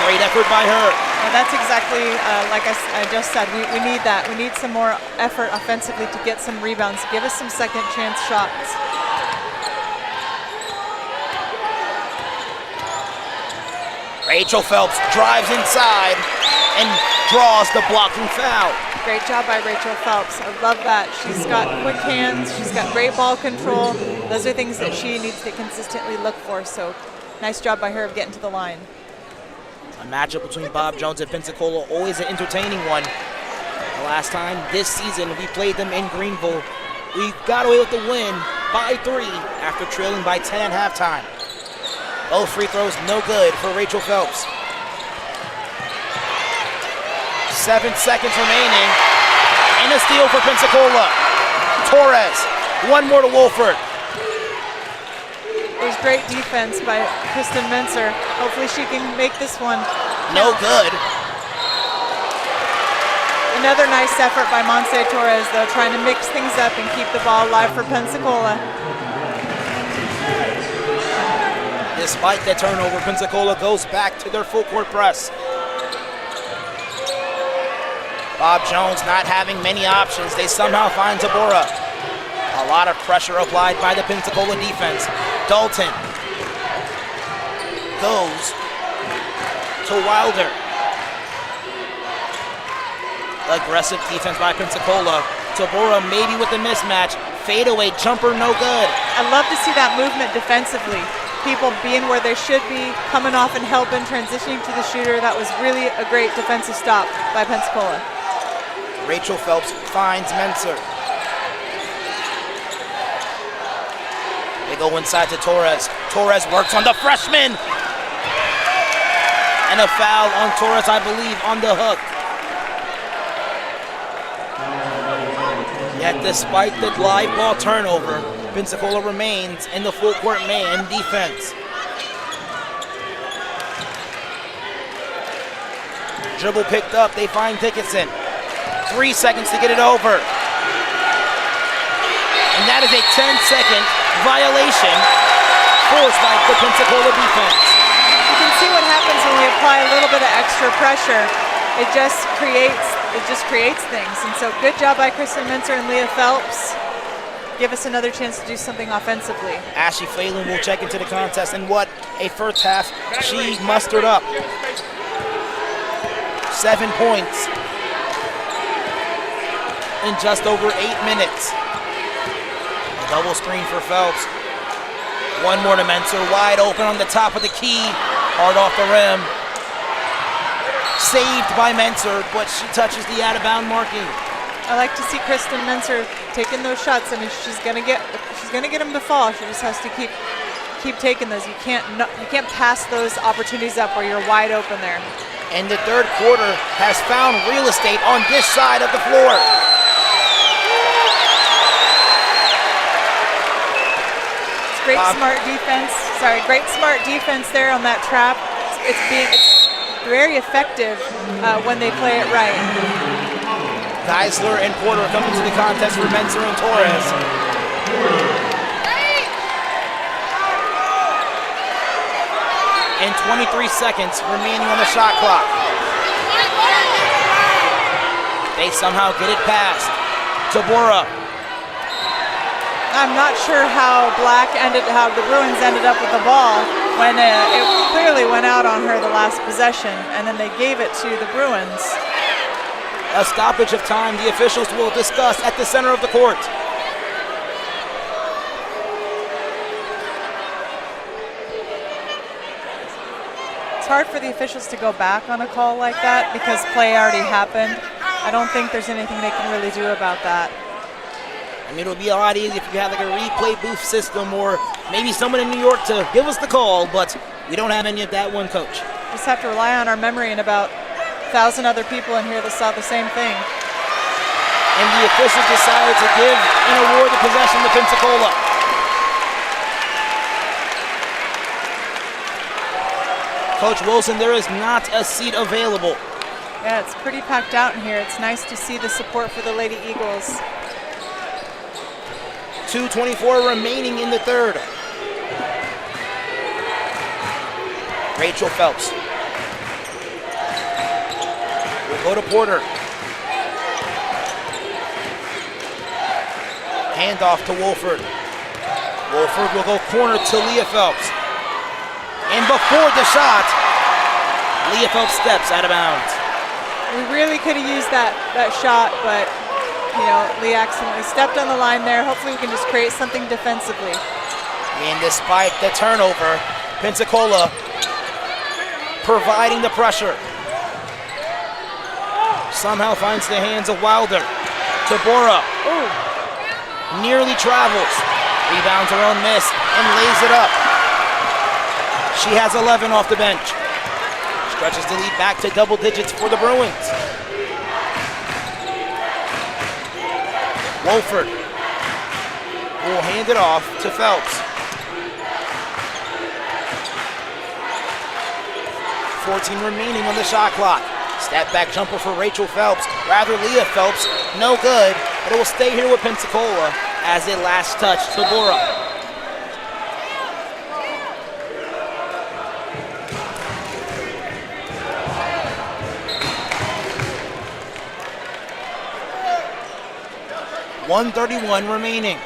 Great effort by her. And that's exactly like I just said. We need that. We need some more effort offensively to get some rebounds. Give us some second chance shots. Rachel Phelps drives inside and draws the blocking foul. Great job by Rachel Phelps. I love that. She's got quick hands. She's got great ball control. Those are things that she needs to consistently look for. So nice job by her of getting to the line. A matchup between Bob Jones and Pensacola, always an entertaining one. The last time this season we played them in Greenville, we got away with the win by 3 after trailing by 10 at halftime. Both free throws no good for Rachel Phelps. 7 seconds remaining. And a steal for Pensacola. Torres, one more to Wolford. It was great defense by Kristen Menser. Hopefully she can make this one. No good. Another nice effort by Monse Torres, though, trying to mix things up and keep the ball alive for Pensacola. Despite the turnover, Pensacola goes back to their full court press. Bob Jones not having many options. They somehow find Tabora. A lot of pressure applied by the Pensacola defense. Dalton goes to Wilder. Aggressive defense by Pensacola. Tabora maybe with the mismatch. Fadeaway jumper, no good. I love to see that movement defensively. People being where they should be, coming off and helping, transitioning to the shooter. That was really a great defensive stop by Pensacola. Rachel Phelps finds Menser. They go inside to Torres. Torres works on the freshman. And a foul on Torres, I believe, on the hook. Yet despite the live ball turnover, Pensacola remains in the full court man defense. Dribble picked up, they find Dickinson. 3 seconds to get it over. And that is a 10-second violation forced by the Pensacola defense. You can see what happens when we apply a little bit of extra pressure. It just creates things. And so good job by Kristen Menser and Leah Phelps. Give us another chance to do something offensively. Ashley Phelan will check into the contest, and what a first half she mustered up. 7 points in just over 8 minutes. A double screen for Phelps. One more to Menser, wide open on the top of the key. Hard off the rim. Saved by Menser, but she touches the out-of-bound marking. I like to see Kristen Menser taking those shots, and if she's gonna get them to fall. She just has to keep taking those. You can't pass those opportunities up where you're wide open there. And the third quarter has found real estate on this side of the floor. It's great smart defense there on that trap. It's very effective when they play it right. Geisler and Porter come into the contest for Menser and Torres. and 23 seconds remaining on the shot clock. They somehow get it past Tabora. I'm not sure how the Bruins ended up with the ball when it clearly went out on her the last possession, and then they gave it to the Bruins. A stoppage of time the officials will discuss at the center of the court. It's hard for the officials to go back on a call like that because play already happened. I don't think there's anything they can really do about that. I mean, it would be a lot easier if you had like a replay booth system or maybe someone in New York to give us the call, but we don't have any of that, one coach. Just have to rely on our memory and about 1,000 other people in here that saw the same thing. And the officials decided to give and award the possession to Pensacola. Coach Wilson, there is not a seat available. Yeah, it's pretty packed out in here. It's nice to see the support for the Lady Eagles. 2:24 remaining in the third. Rachel Phelps will go to Porter. Handoff to Wolford. Wolford will go corner to Leah Phelps. And before the shot, Leah Phelps steps out of bounds. We really could have used that shot, but Lee accidentally stepped on the line there. Hopefully we can just create something defensively. And despite the turnover, Pensacola providing the pressure. Somehow finds the hands of Wilder. Tabora nearly travels. Rebounds her own miss and lays it up. She has 11 off the bench. Stretches the lead back to double digits for the Bruins. Wolford will hand it off to Phelps. 14 remaining on the shot clock. Step back jumper for Rachel Phelps, rather Leah Phelps, no good, but it will stay here with Pensacola as it last touched Tabora. .131 remaining.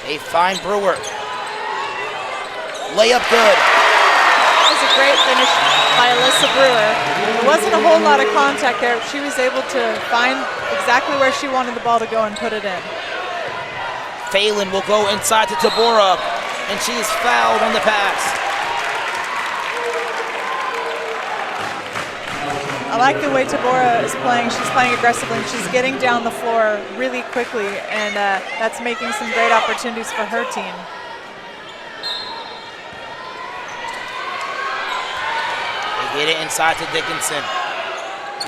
They find Brewer. Layup good. That was a great finish by Alyssa Brewer. There wasn't a whole lot of contact there. She was able to find exactly where she wanted the ball to go and put it in. Phelan will go inside to Tabora, and she is fouled on the pass. I like the way Tabora is playing. She's playing aggressively. She's getting down the floor really quickly, and that's making some great opportunities for her team. They get it inside to Dickinson.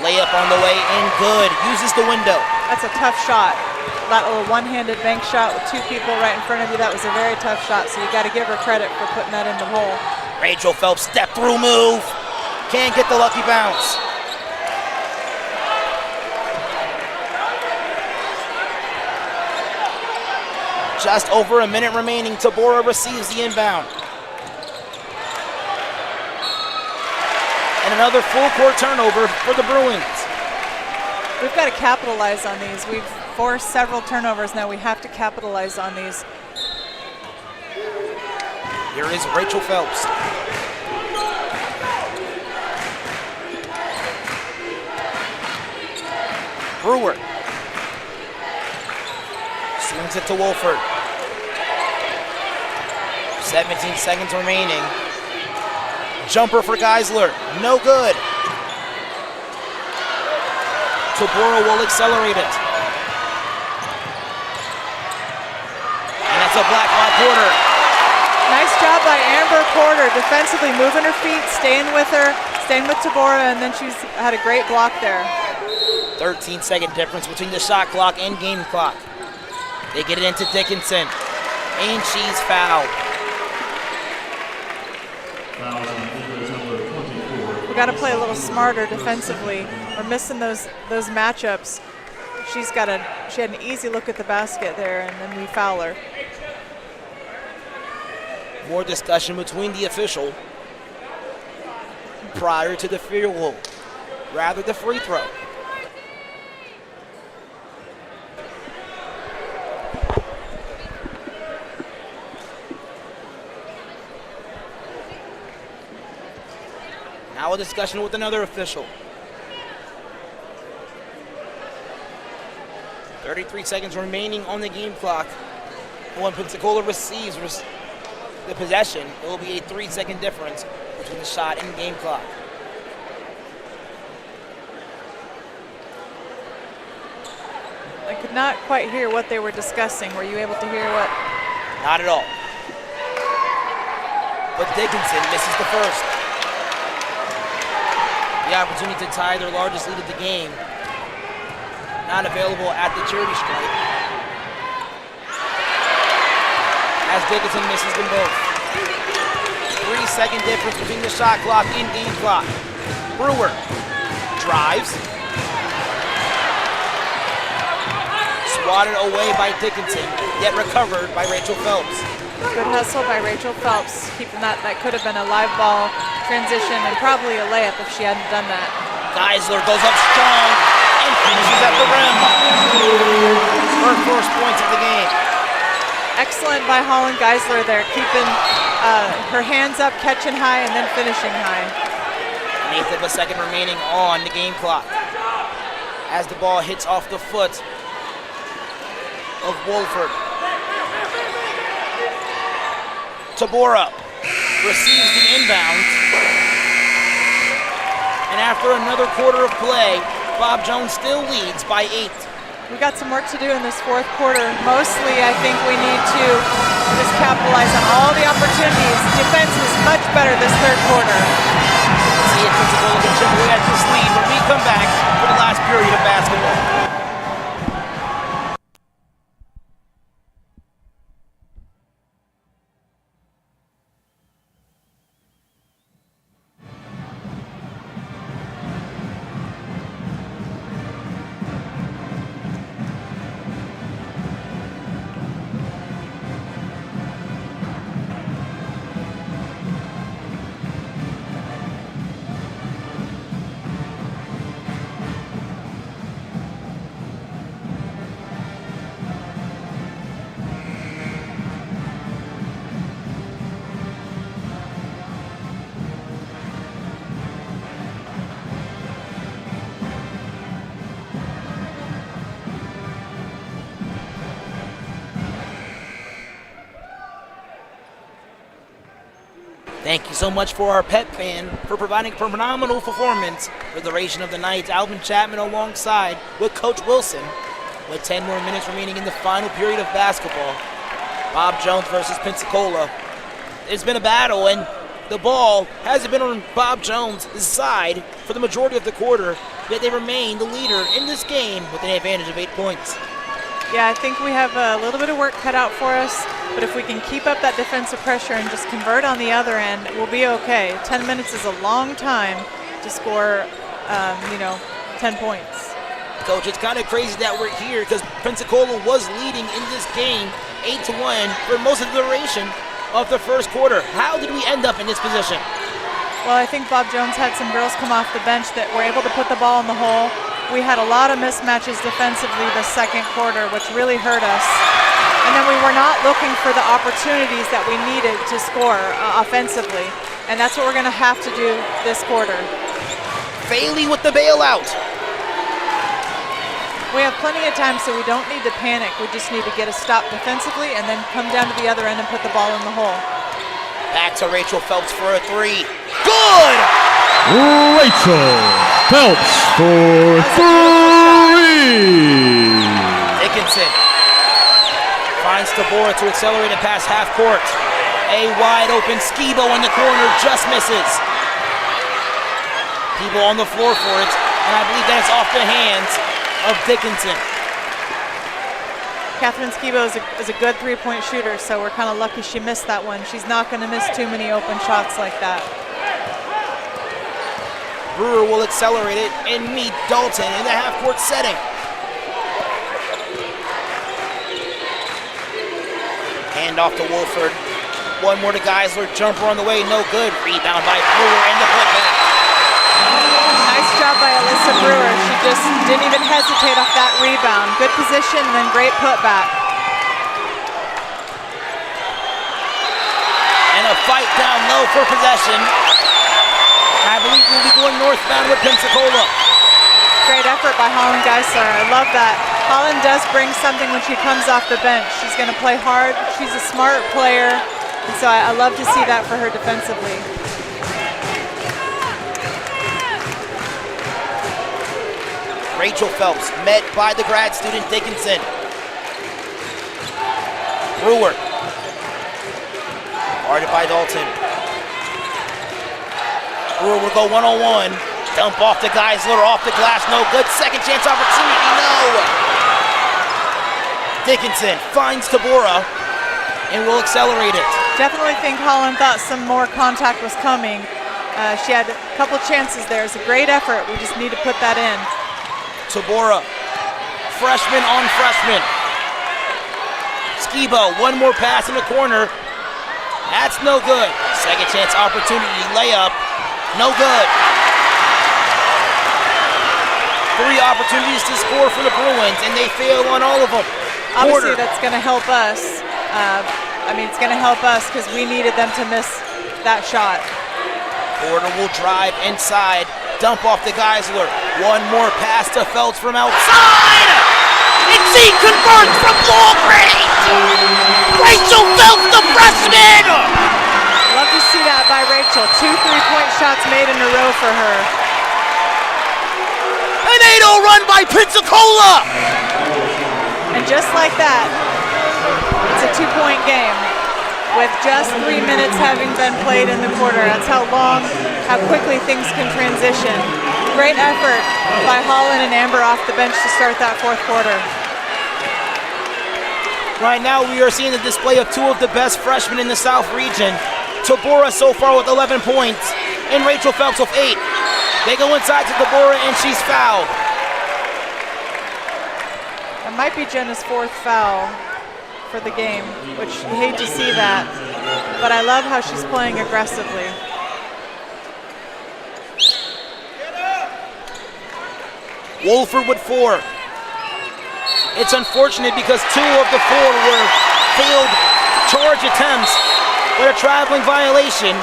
Layup on the way in, good. Uses the window. That's a tough shot. That little one-handed bank shot with two people right in front of you, that was a very tough shot, so you got to give her credit for putting that in the hole. Rachel Phelps step-through move. Can't get the lucky bounce. Just over a minute remaining. Tabora receives the inbound. And another full court turnover for the Bruins. We've got to capitalize on these. We've forced several turnovers now. We have to capitalize on these. Here is Rachel Phelps. Brewer. Swings it to Wolford. 17 seconds remaining. Jumper for Geisler. No good. Tabora will accelerate it. And that's a block by Porter. Nice job by Amber Porter, defensively moving her feet, staying with her, staying with Tabora, and then she's had a great block there. 13-second difference between the shot clock and game clock. They get it into Dickinson, and she's fouled. We got to play a little smarter defensively. We're missing those matchups. She had an easy look at the basket there, and then we foul her. More discussion between the official prior to the field goal, rather the free throw. Now a discussion with another official. 33 seconds remaining on the game clock. When Pensacola receives the possession, it will be a 3-second difference between the shot and game clock. I could not quite hear what they were discussing. Were you able to hear what? Not at all. But Dickinson misses the first. The opportunity to tie their largest lead of the game. Not available at the charity stripe. As Dickinson misses them both. 3-second difference between the shot clock and game clock. Brewer drives. Swatted away by Dickinson, yet recovered by Rachel Phelps. Good hustle by Rachel Phelps, keeping that. That could have been a live ball transition and probably a layup if she hadn't done that. Geisler goes up strong and finishes at the rim. Her first points of the game. Excellent by Holland Geisler there, keeping her hands up, catching high, and then finishing high. An eighth of a second remaining on the game clock. As the ball hits off the foot of Wolford. Tabora receives the inbound. And after another quarter of play, Bob Jones still leads by 8. We got some work to do in this fourth quarter. Mostly, I think we need to just capitalize on all the opportunities. Defense was much better this third quarter. See if Pensacola can chip away at this lead when we come back for the last period of basketball. Thank you so much for our pet fan for providing a phenomenal performance for the duration of the night. Alvin Chapman alongside with Coach Wilson with 10 more minutes remaining in the final period of basketball. Bob Jones versus Pensacola. It's been a battle, and the ball hasn't been on Bob Jones' side for the majority of the quarter, yet they remain the leader in this game with an advantage of 8 points. Yeah, I think we have a little bit of work cut out for us, but if we can keep up that defensive pressure and just convert on the other end, we'll be okay. 10 minutes is a long time to score, 10 points. Coach, it's kind of crazy that we're here because Pensacola was leading in this game 8-1 for most of the duration of the first quarter. How did we end up in this position? Well, I think Bob Jones had some girls come off the bench that were able to put the ball in the hole. We had a lot of mismatches defensively the second quarter, which really hurt us. And then we were not looking for the opportunities that we needed to score offensively. And that's what we're going to have to do this quarter. Bailey with the bailout. We have plenty of time, so we don't need to panic. We just need to get a stop defensively and then come down to the other end and put the ball in the hole. Back to Rachel Phelps for a 3. Good! Rachel Phelps for 3. Dickinson finds Tabora to accelerate it past half court. A wide open Skibo in the corner just misses. People on the floor for it, and I believe that's off the hands of Dickinson. Catherine Skibo is a good three-point shooter, so we're kind of lucky she missed that one. She's not going to miss too many open shots like that. Brewer will accelerate it and meet Dalton in the half-court setting. Handoff to Wolford. One more to Geisler. Jumper on the way, no good. Rebound by Brewer and the putback. Nice job by Alyssa Brewer. She just didn't even hesitate off that rebound. Good position and then great putback. And a fight down low for possession. I believe we'll be going northbound with Pensacola. Great effort by Holland Geisler. I love that. Holland does bring something when she comes off the bench. She's going to play hard. She's a smart player. And so I love to see that for her defensively. Rachel Phelps met by the grad student Dickinson. Brewer. Guarded by Dalton. Brewer will go one-on-one. Dump off to Geisler, off the glass, no good. Second chance opportunity, no. Dickinson finds Tabora and will accelerate it. Definitely think Holland thought some more contact was coming. She had a couple chances there. It's a great effort. We just need to put that in. Tabora, freshman on freshman. Skibo, one more pass in the corner. That's no good. Second chance opportunity, layup, no good. 3 opportunities to score for the Bruins, and they fail on all of them. Obviously, that's going to help us. It's going to help us because we needed them to miss that shot. Porter will drive inside, dump off to Geisler. One more pass to Phelps from outside. And she converts from long range. Rachel Phelps, the freshman. Love to see that by Rachel. 2 3-point shots made in a row for her. An 8-0 run by Pensacola. And just like that, it's a 2-point game with just 3 minutes having been played in the quarter. That's how quickly things can transition. Great effort by Holland and Amber off the bench to start that fourth quarter. Right now we are seeing the display of 2 of the best freshmen in the South region. Tabora so far with 11 points and Rachel Phelps with 8. They go inside to Tabora and she's fouled. That might be Jenna's 4th foul for the game, which you hate to see that, but I love how she's playing aggressively. Wolford with 4. It's unfortunate because 2 of the 4 were failed charge attempts, but a traveling violation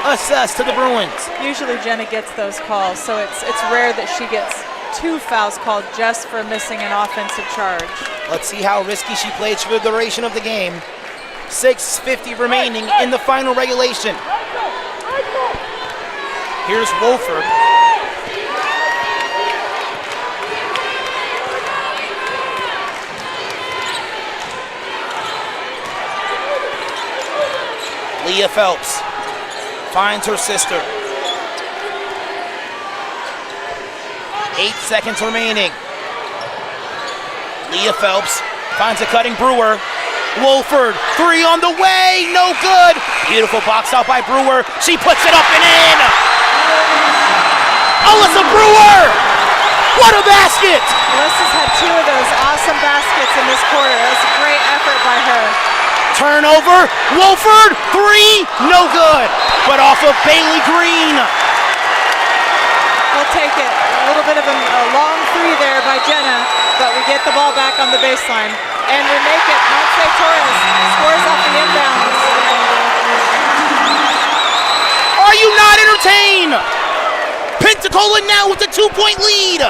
assessed to the Bruins. Usually Jenna gets those calls, so it's rare that she gets 2 fouls called just for missing an offensive charge. Let's see how risky she plays for the duration of the game. 6:50 remaining in the final regulation. Here's Wolford. Leah Phelps finds her sister. 8 seconds remaining. Leah Phelps finds a cutting Brewer. Wolford, 3 on the way, no good. Beautiful box out by Brewer. She puts it up and in. Alyssa Brewer, what a basket. Alyssa's had 2 of those awesome baskets in this quarter. That's a great effort by her. Turnover, Wolford, 3, no good. But off of Bailey Green. We'll take it. A little bit of a long 3 there by Jenna, but we get the ball back on the baseline. And we make it. Montse Torres scores off the inbounds. Are you not entertained? Pensacola now with a 2-point lead.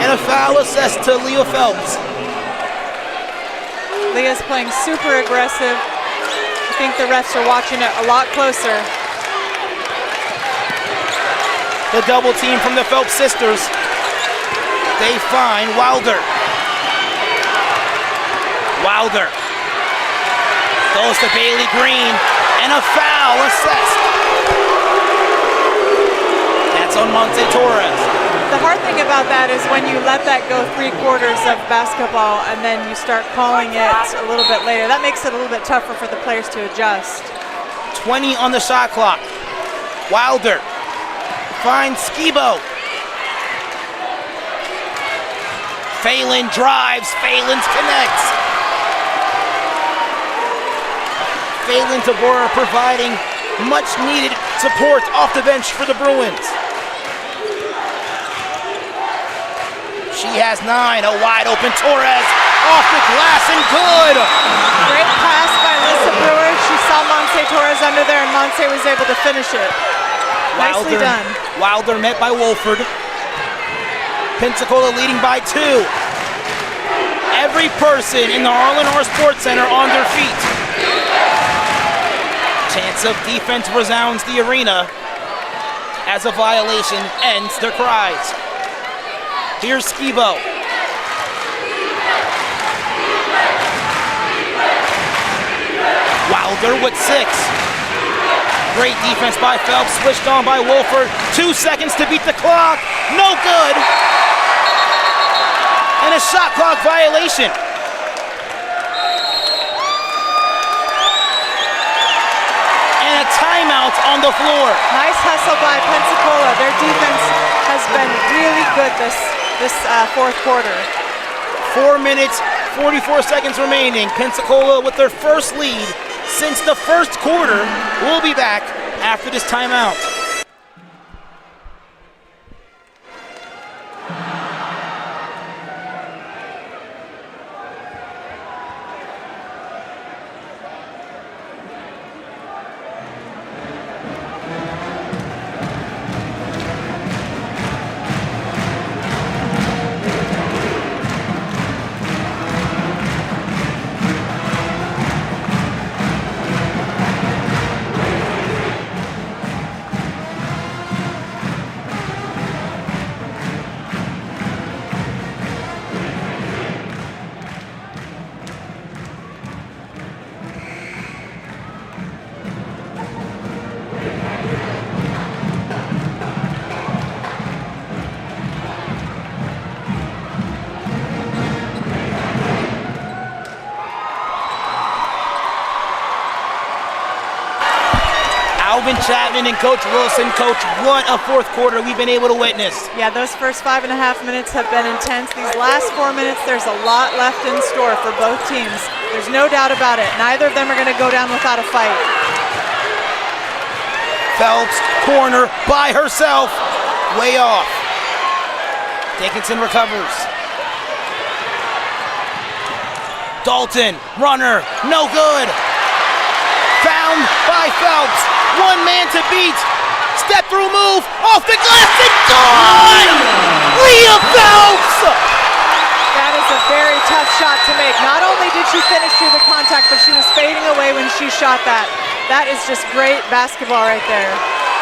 And a foul assessed to Leah Phelps. Leah's playing super aggressive. I think the refs are watching it a lot closer. The double team from the Phelps sisters. They find Wilder. Wilder goes to Bailey Green, and a foul assessed. That's on Montse Torres. The hard thing about that is when you let that go 3 quarters of basketball and then you start calling it a little bit later. That makes it a little bit tougher for the players to adjust. 20 on the shot clock. Wilder finds Skibo. Phelan drives, Phelan's connects. Phelan Tabora providing much needed support off the bench for the Bruins. She has 9, a wide open Torres off the glass and good. Great pass by Lisa Brewer. She saw Monse Torres under there and Monse was able to finish it. Nicely done. Wilder met by Wolford. Pensacola leading by 2. Every person in the Harlan R Sports Center on their feet. Chance of defense resounds the arena as a violation ends their cries. Here's Skibo. Wilder with 6. Great defense by Phelps, switched on by Wolford. 2 seconds to beat the clock. No good. And a shot clock violation. And a timeout on the floor. Nice hustle by Pensacola. Their defense has been really good this fourth quarter. 4 minutes, 44 seconds remaining. Pensacola with their first lead since the first quarter. We'll be back after this timeout. Alvin Chapman and Coach Wilson. Coach, what a fourth quarter we've been able to witness. Yeah, those first 5.5 minutes have been intense. These last 4 minutes, there's a lot left in store for both teams. There's no doubt about it. Neither of them are going to go down without a fight. Phelps, corner by herself, way off. Dickinson recovers. Dalton, runner, no good. Found by Phelps. 1 man to beat. Step through move. Off the glass and gone! Leah Phelps! That is a very tough shot to make. Not only did she finish through the contact, but she was fading away when she shot that. That is just great basketball right there.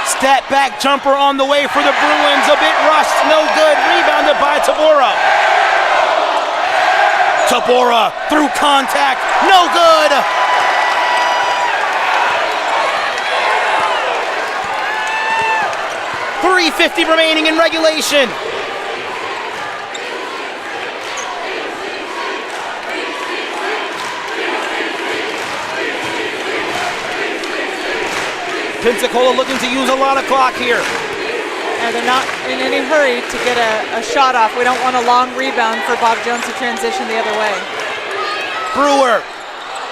Step back jumper on the way for the Bruins. A bit rushed. No good. Rebounded by Tabora. Tabora through contact. No good. .350 remaining in regulation. Pensacola looking to use a lot of clock here. And they're not in any hurry to get a shot off. We don't want a long rebound for Bob Jones to transition the other way. Brewer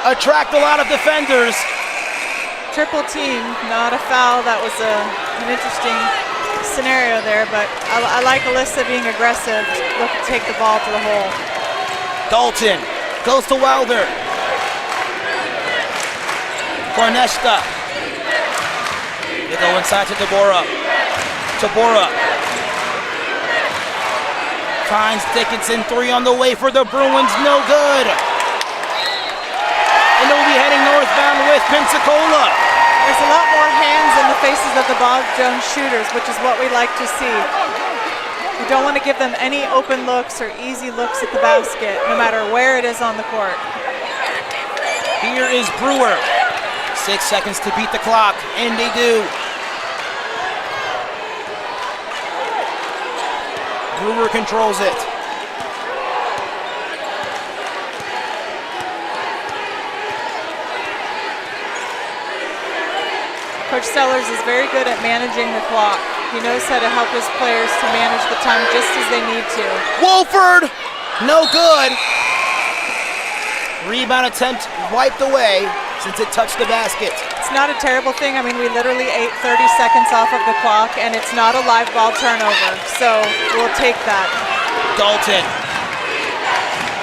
attract a lot of defenders. Triple team, not a foul. That was an interesting scenario there, but I like Alyssa being aggressive, look to take the ball to the hole. Dalton goes to Wilder. Cornesta. They go inside to Tabora. Tabora finds Dickinson. 3 on the way for the Bruins, no good. And they'll be heading northbound with Pensacola. There's a lot more hands in the faces of the Bob Jones shooters, which is what we like to see. We don't want to give them any open looks or easy looks at the basket, no matter where it is on the court. Here is Brewer. 6 seconds to beat the clock, and they do. Brewer controls it. Coach Sellers is very good at managing the clock. He knows how to help his players to manage the time just as they need to. Wolford No good. Rebound attempt wiped away since it touched the basket. It's not a terrible thing. I mean, we literally ate 30 seconds off of the clock, and it's not a live ball turnover, so we'll take that. Dalton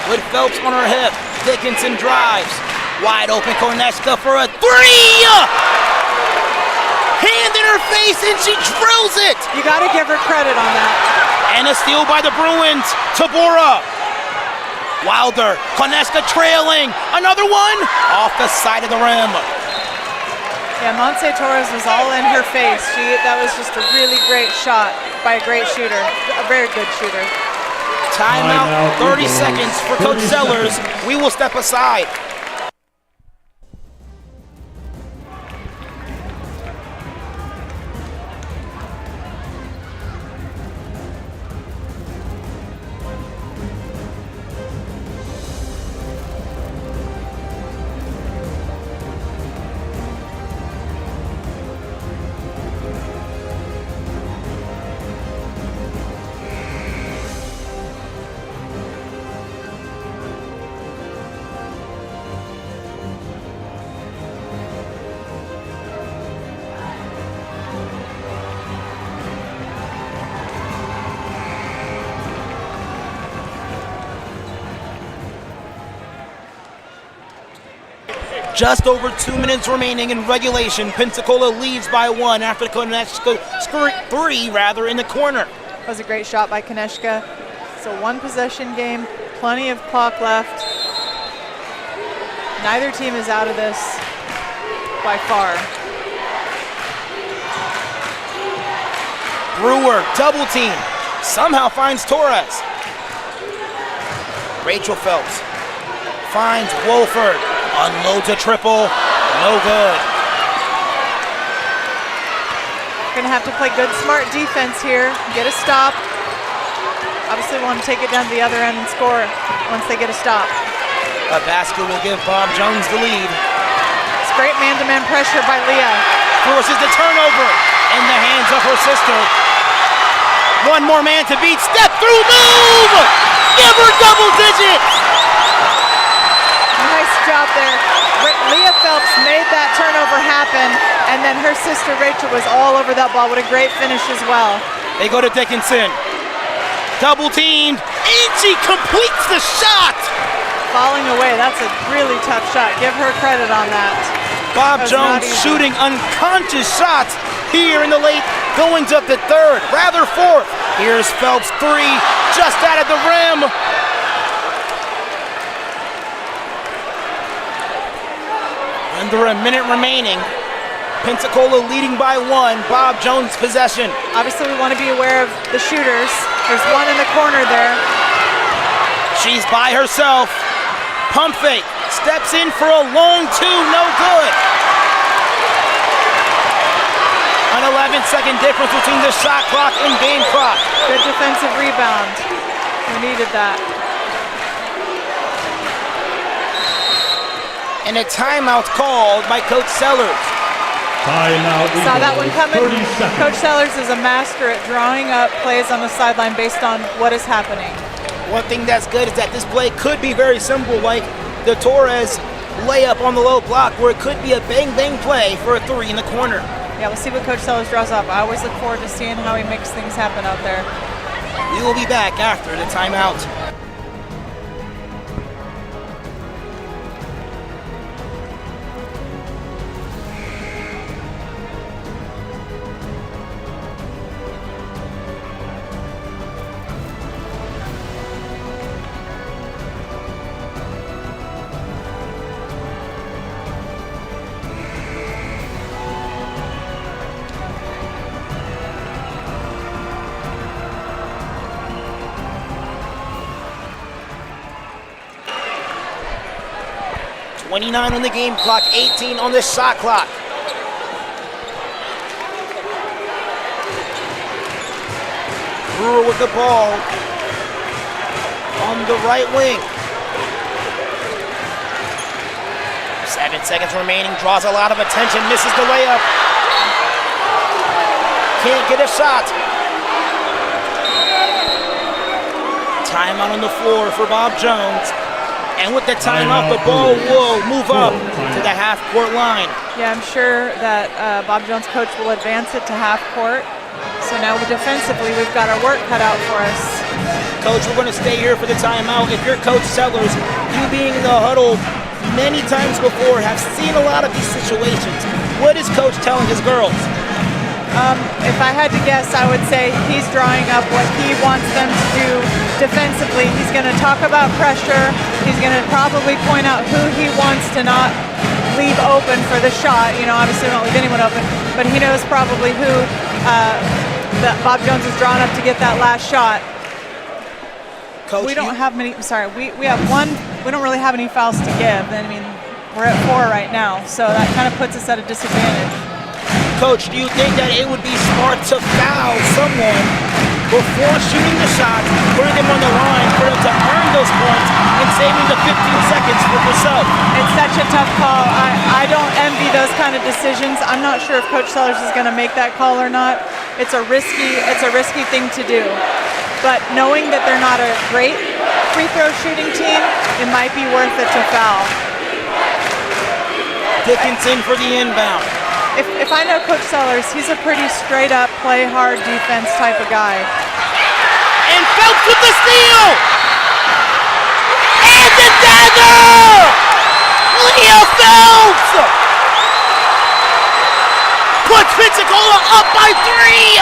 with Phelps on her hip. Dickinson drives. Wide open Konechka for a three! Hand in her face, and she drills it! You got to give her credit on that. And a steal by the Bruins. Tabora. Wilder. Konechka trailing. Another one off the side of the rim. Yeah, Montse Torres was all in her face. That was just a really great shot by a great shooter, a very good shooter. Timeout, 30 Eagles. seconds for Coach 30 Sellers. seconds. We will step aside. Just over 2 minutes remaining in regulation. Pensacola leads by 1 after Konechka scored 3 in the corner. That was a great shot by Konechka. It's a one possession game, plenty of clock left. Neither team is out of this by far. Brewer, double team, somehow finds Torres. Rachel Phelps finds Wolford, unloads a triple, no good. Gonna have to play good, smart defense here, get a stop. Obviously want to take it down to the other end and score once they get a stop. A basket will give Bob Jones the lead. It's great man-to-man pressure by Leah. Forces the turnover in the hands of her sister. One more man to beat, step through, move! Give her double digits! Nice job there. Leah Phelps made that turnover happen, and then her sister Rachel was all over that ball. What a great finish as well. They go to Dickinson. Double teamed, and she completes the shot! Falling away, that's a really tough shot. Give her credit on that. Bob That was not Jones easy. shooting unconscious shots here in the late goings of the third, rather fourth. Here's Phelps 3, just out of the rim. Under a minute remaining. Pensacola leading by 1, Bob Jones possession. Obviously, we want to be aware of the shooters. There's one in the corner there. She's by herself. Pump fake, steps in for a long 2, no good. An 11-second difference between the shot clock and game clock. Good defensive rebound. We needed that. And a timeout called by Coach Sellers. Timeout. Saw that one Eagles. coming. 30 seconds. Coach Sellers is a master at drawing up plays on the sideline based on what is happening. One thing that's good is that this play could be very simple, like the Torres layup on the low block, where it could be a bang-bang play for a 3 in the corner. Yeah, we'll see what Coach Sellers draws up. I always look forward to seeing how he makes things happen out there. We will be back after the timeout. $29 on the game clock, 18 on the shot clock. Brewer with the ball on the right wing. 7 seconds remaining, draws a lot of attention, misses the layup. Can't get a shot. Timeout on the floor for Bob Jones. And with the timeout, the ball will move up to the half-court line. Yeah, I'm sure that Bob Jones' coach will advance it to half court. So now defensively, we've got our work cut out for us. Coach, we're going to stay here for the timeout. If you're Coach Sellers, you being in the huddle many times before, have seen a lot of these situations. What is Coach telling his girls? If I had to guess, I would say he's drawing up what he wants them to do defensively. He's going to talk about pressure. He's going to probably point out who he wants to not leave open for the shot. You know, obviously we don't leave anyone open, but he knows probably who that Bob Jones has drawn up to get that last shot. Coach, we don't have many. Sorry, we have one. We don't really have any fouls to give. I mean, we're at 4 right now, so that kind of puts us at a disadvantage. Coach, do you think that it would be smart to foul someone before shooting the shot, putting them on the line for them to earn those points and saving the 15 seconds for yourself? It's such a tough call. I don't envy those kind of decisions. I'm not sure if Coach Sellers is going to make that call or not. It's a risky thing to do. But knowing that they're not a great free throw shooting team, it might be worth it to foul. Dickinson for the inbound. If I know Coach Sellers, he's a pretty straight up, play hard defense type of guy. And Phelps with the steal! And the dagger! Leo Phelps! Puts Pensacola up by 3!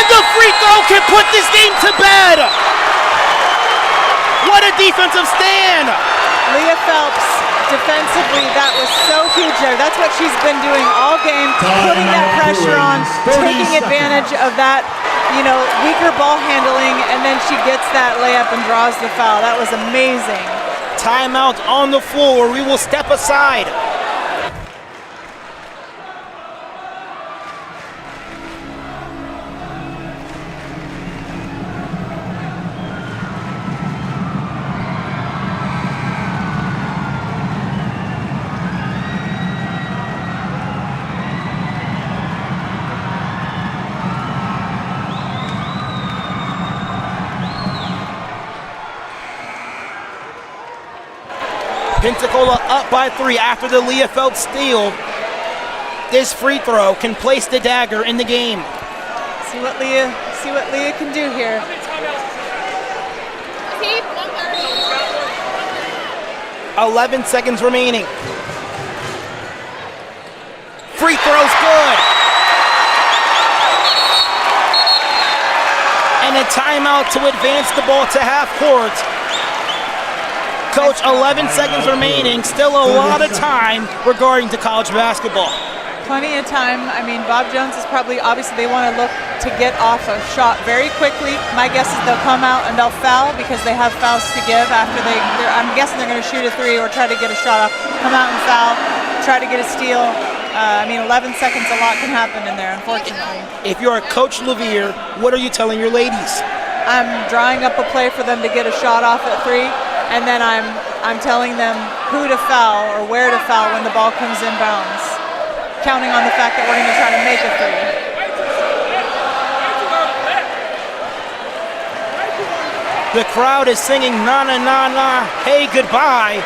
And the free throw can put this game to bed! What a defensive stand! Leah Phelps, defensively, that was so huge there. That's what she's been doing all game, putting that pressure on, taking advantage of that, weaker ball handling, and then she gets that layup and draws the foul. That was amazing. Timeout on the floor. We will step aside. Pensacola up by 3 after the Leah Phelps steal. This free throw can place the dagger in the game. See what Leah can do here. 11 seconds remaining. Free throw's good. And a timeout to advance the ball to half court. Coach, 11 seconds remaining, still a lot of time regarding to college basketball. Plenty of time. I mean, Bob Jones is obviously they want to look to get off a shot very quickly. My guess is they'll come out and they'll foul because they have fouls to give after I'm guessing they're going to shoot a 3 or try to get a shot off, come out and foul, try to get a steal. 11 seconds, a lot can happen in there, unfortunately. If you're a Coach Levere, what are you telling your ladies? I'm drawing up a play for them to get a shot off at 3. And then I'm telling them who to foul or where to foul when the ball comes inbounds, counting on the fact that we're going to try to make a 3. The crowd is singing na na na na, hey goodbye.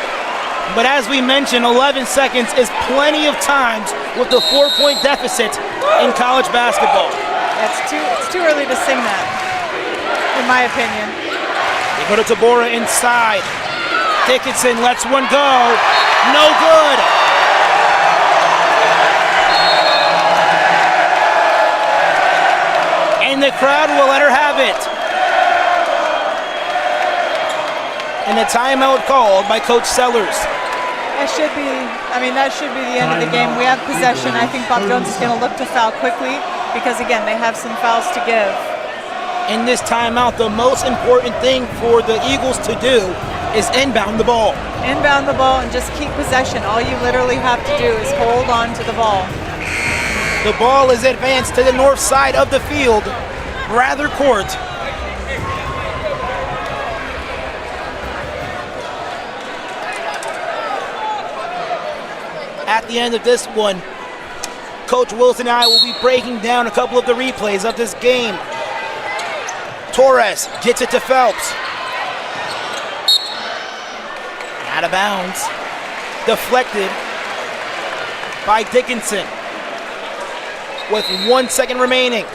But as we mentioned, 11 seconds is plenty of times with the 4-point deficit in college basketball. It's too early to sing that, in my opinion. They go to Tabora inside. Dickinson lets one go. No good. And the crowd will let her have it. And a timeout called by Coach Sellers. That should be the end of the game. We have possession. I think Bob Jones is going to look to foul quickly because, again, they have some fouls to give. In this timeout, the most important thing for the Eagles to do is inbound the ball. Inbound the ball and just keep possession. All you literally have to do is hold on to the ball. The ball is advanced to the north side of the field, Rather Court. At the end of this one, Coach Wilson and I will be breaking down a couple of the replays of this game. Torres gets it to Phelps. Out of bounds. Deflected by Dickinson. With 1 second remaining.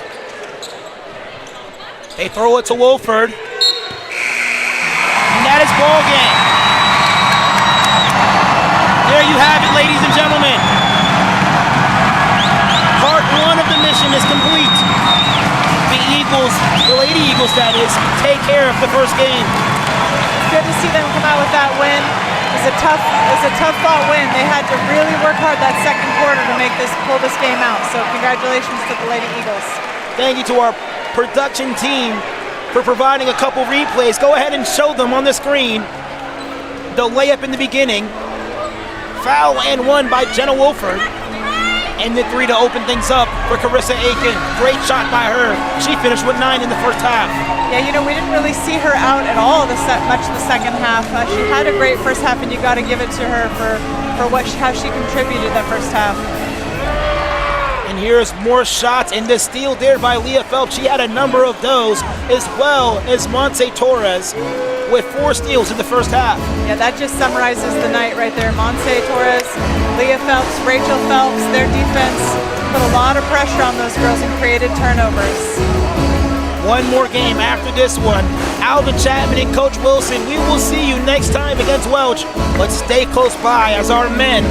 They throw it to Wolford. And that is ball game. There you have it, ladies and gentlemen. Part 1 of the mission is complete. The Eagles, the Lady Eagles that is, take care of the first game. Good to see them come out with that win. It was a tough fought win. They had to really work hard that second quarter to pull this game out. So congratulations to the Lady Eagles. Thank you to our production team for providing a couple replays. Go ahead and show them on the screen. The layup in the beginning. Foul and one by Jenna Wolford. And the three to open things up for Carissa Aiken. Great shot by her. She finished with 9 in the first half. Yeah, we didn't really see her out at all much the second half. She had a great first half, and you got to give it to her for how she contributed that first half. And here's more shots, and the steal there by Leah Phelps. She had a number of those, as well as Monse Torres with 4 steals in the first half. Yeah, that just summarizes the night right there. Monse Torres, Leah Phelps, Rachel Phelps, their defense put a lot of pressure on those girls and created turnovers. One more game after this one. Alvin Chapman and Coach Wilson, we will see you next time against Welch, but stay close by as our men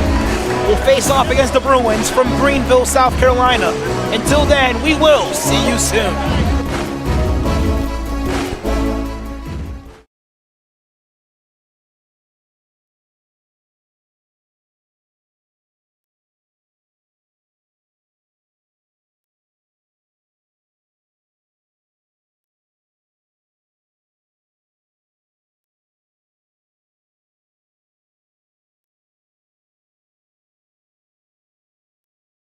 will face off against the Bruins from Greenville, South Carolina. Until then, we will see you soon.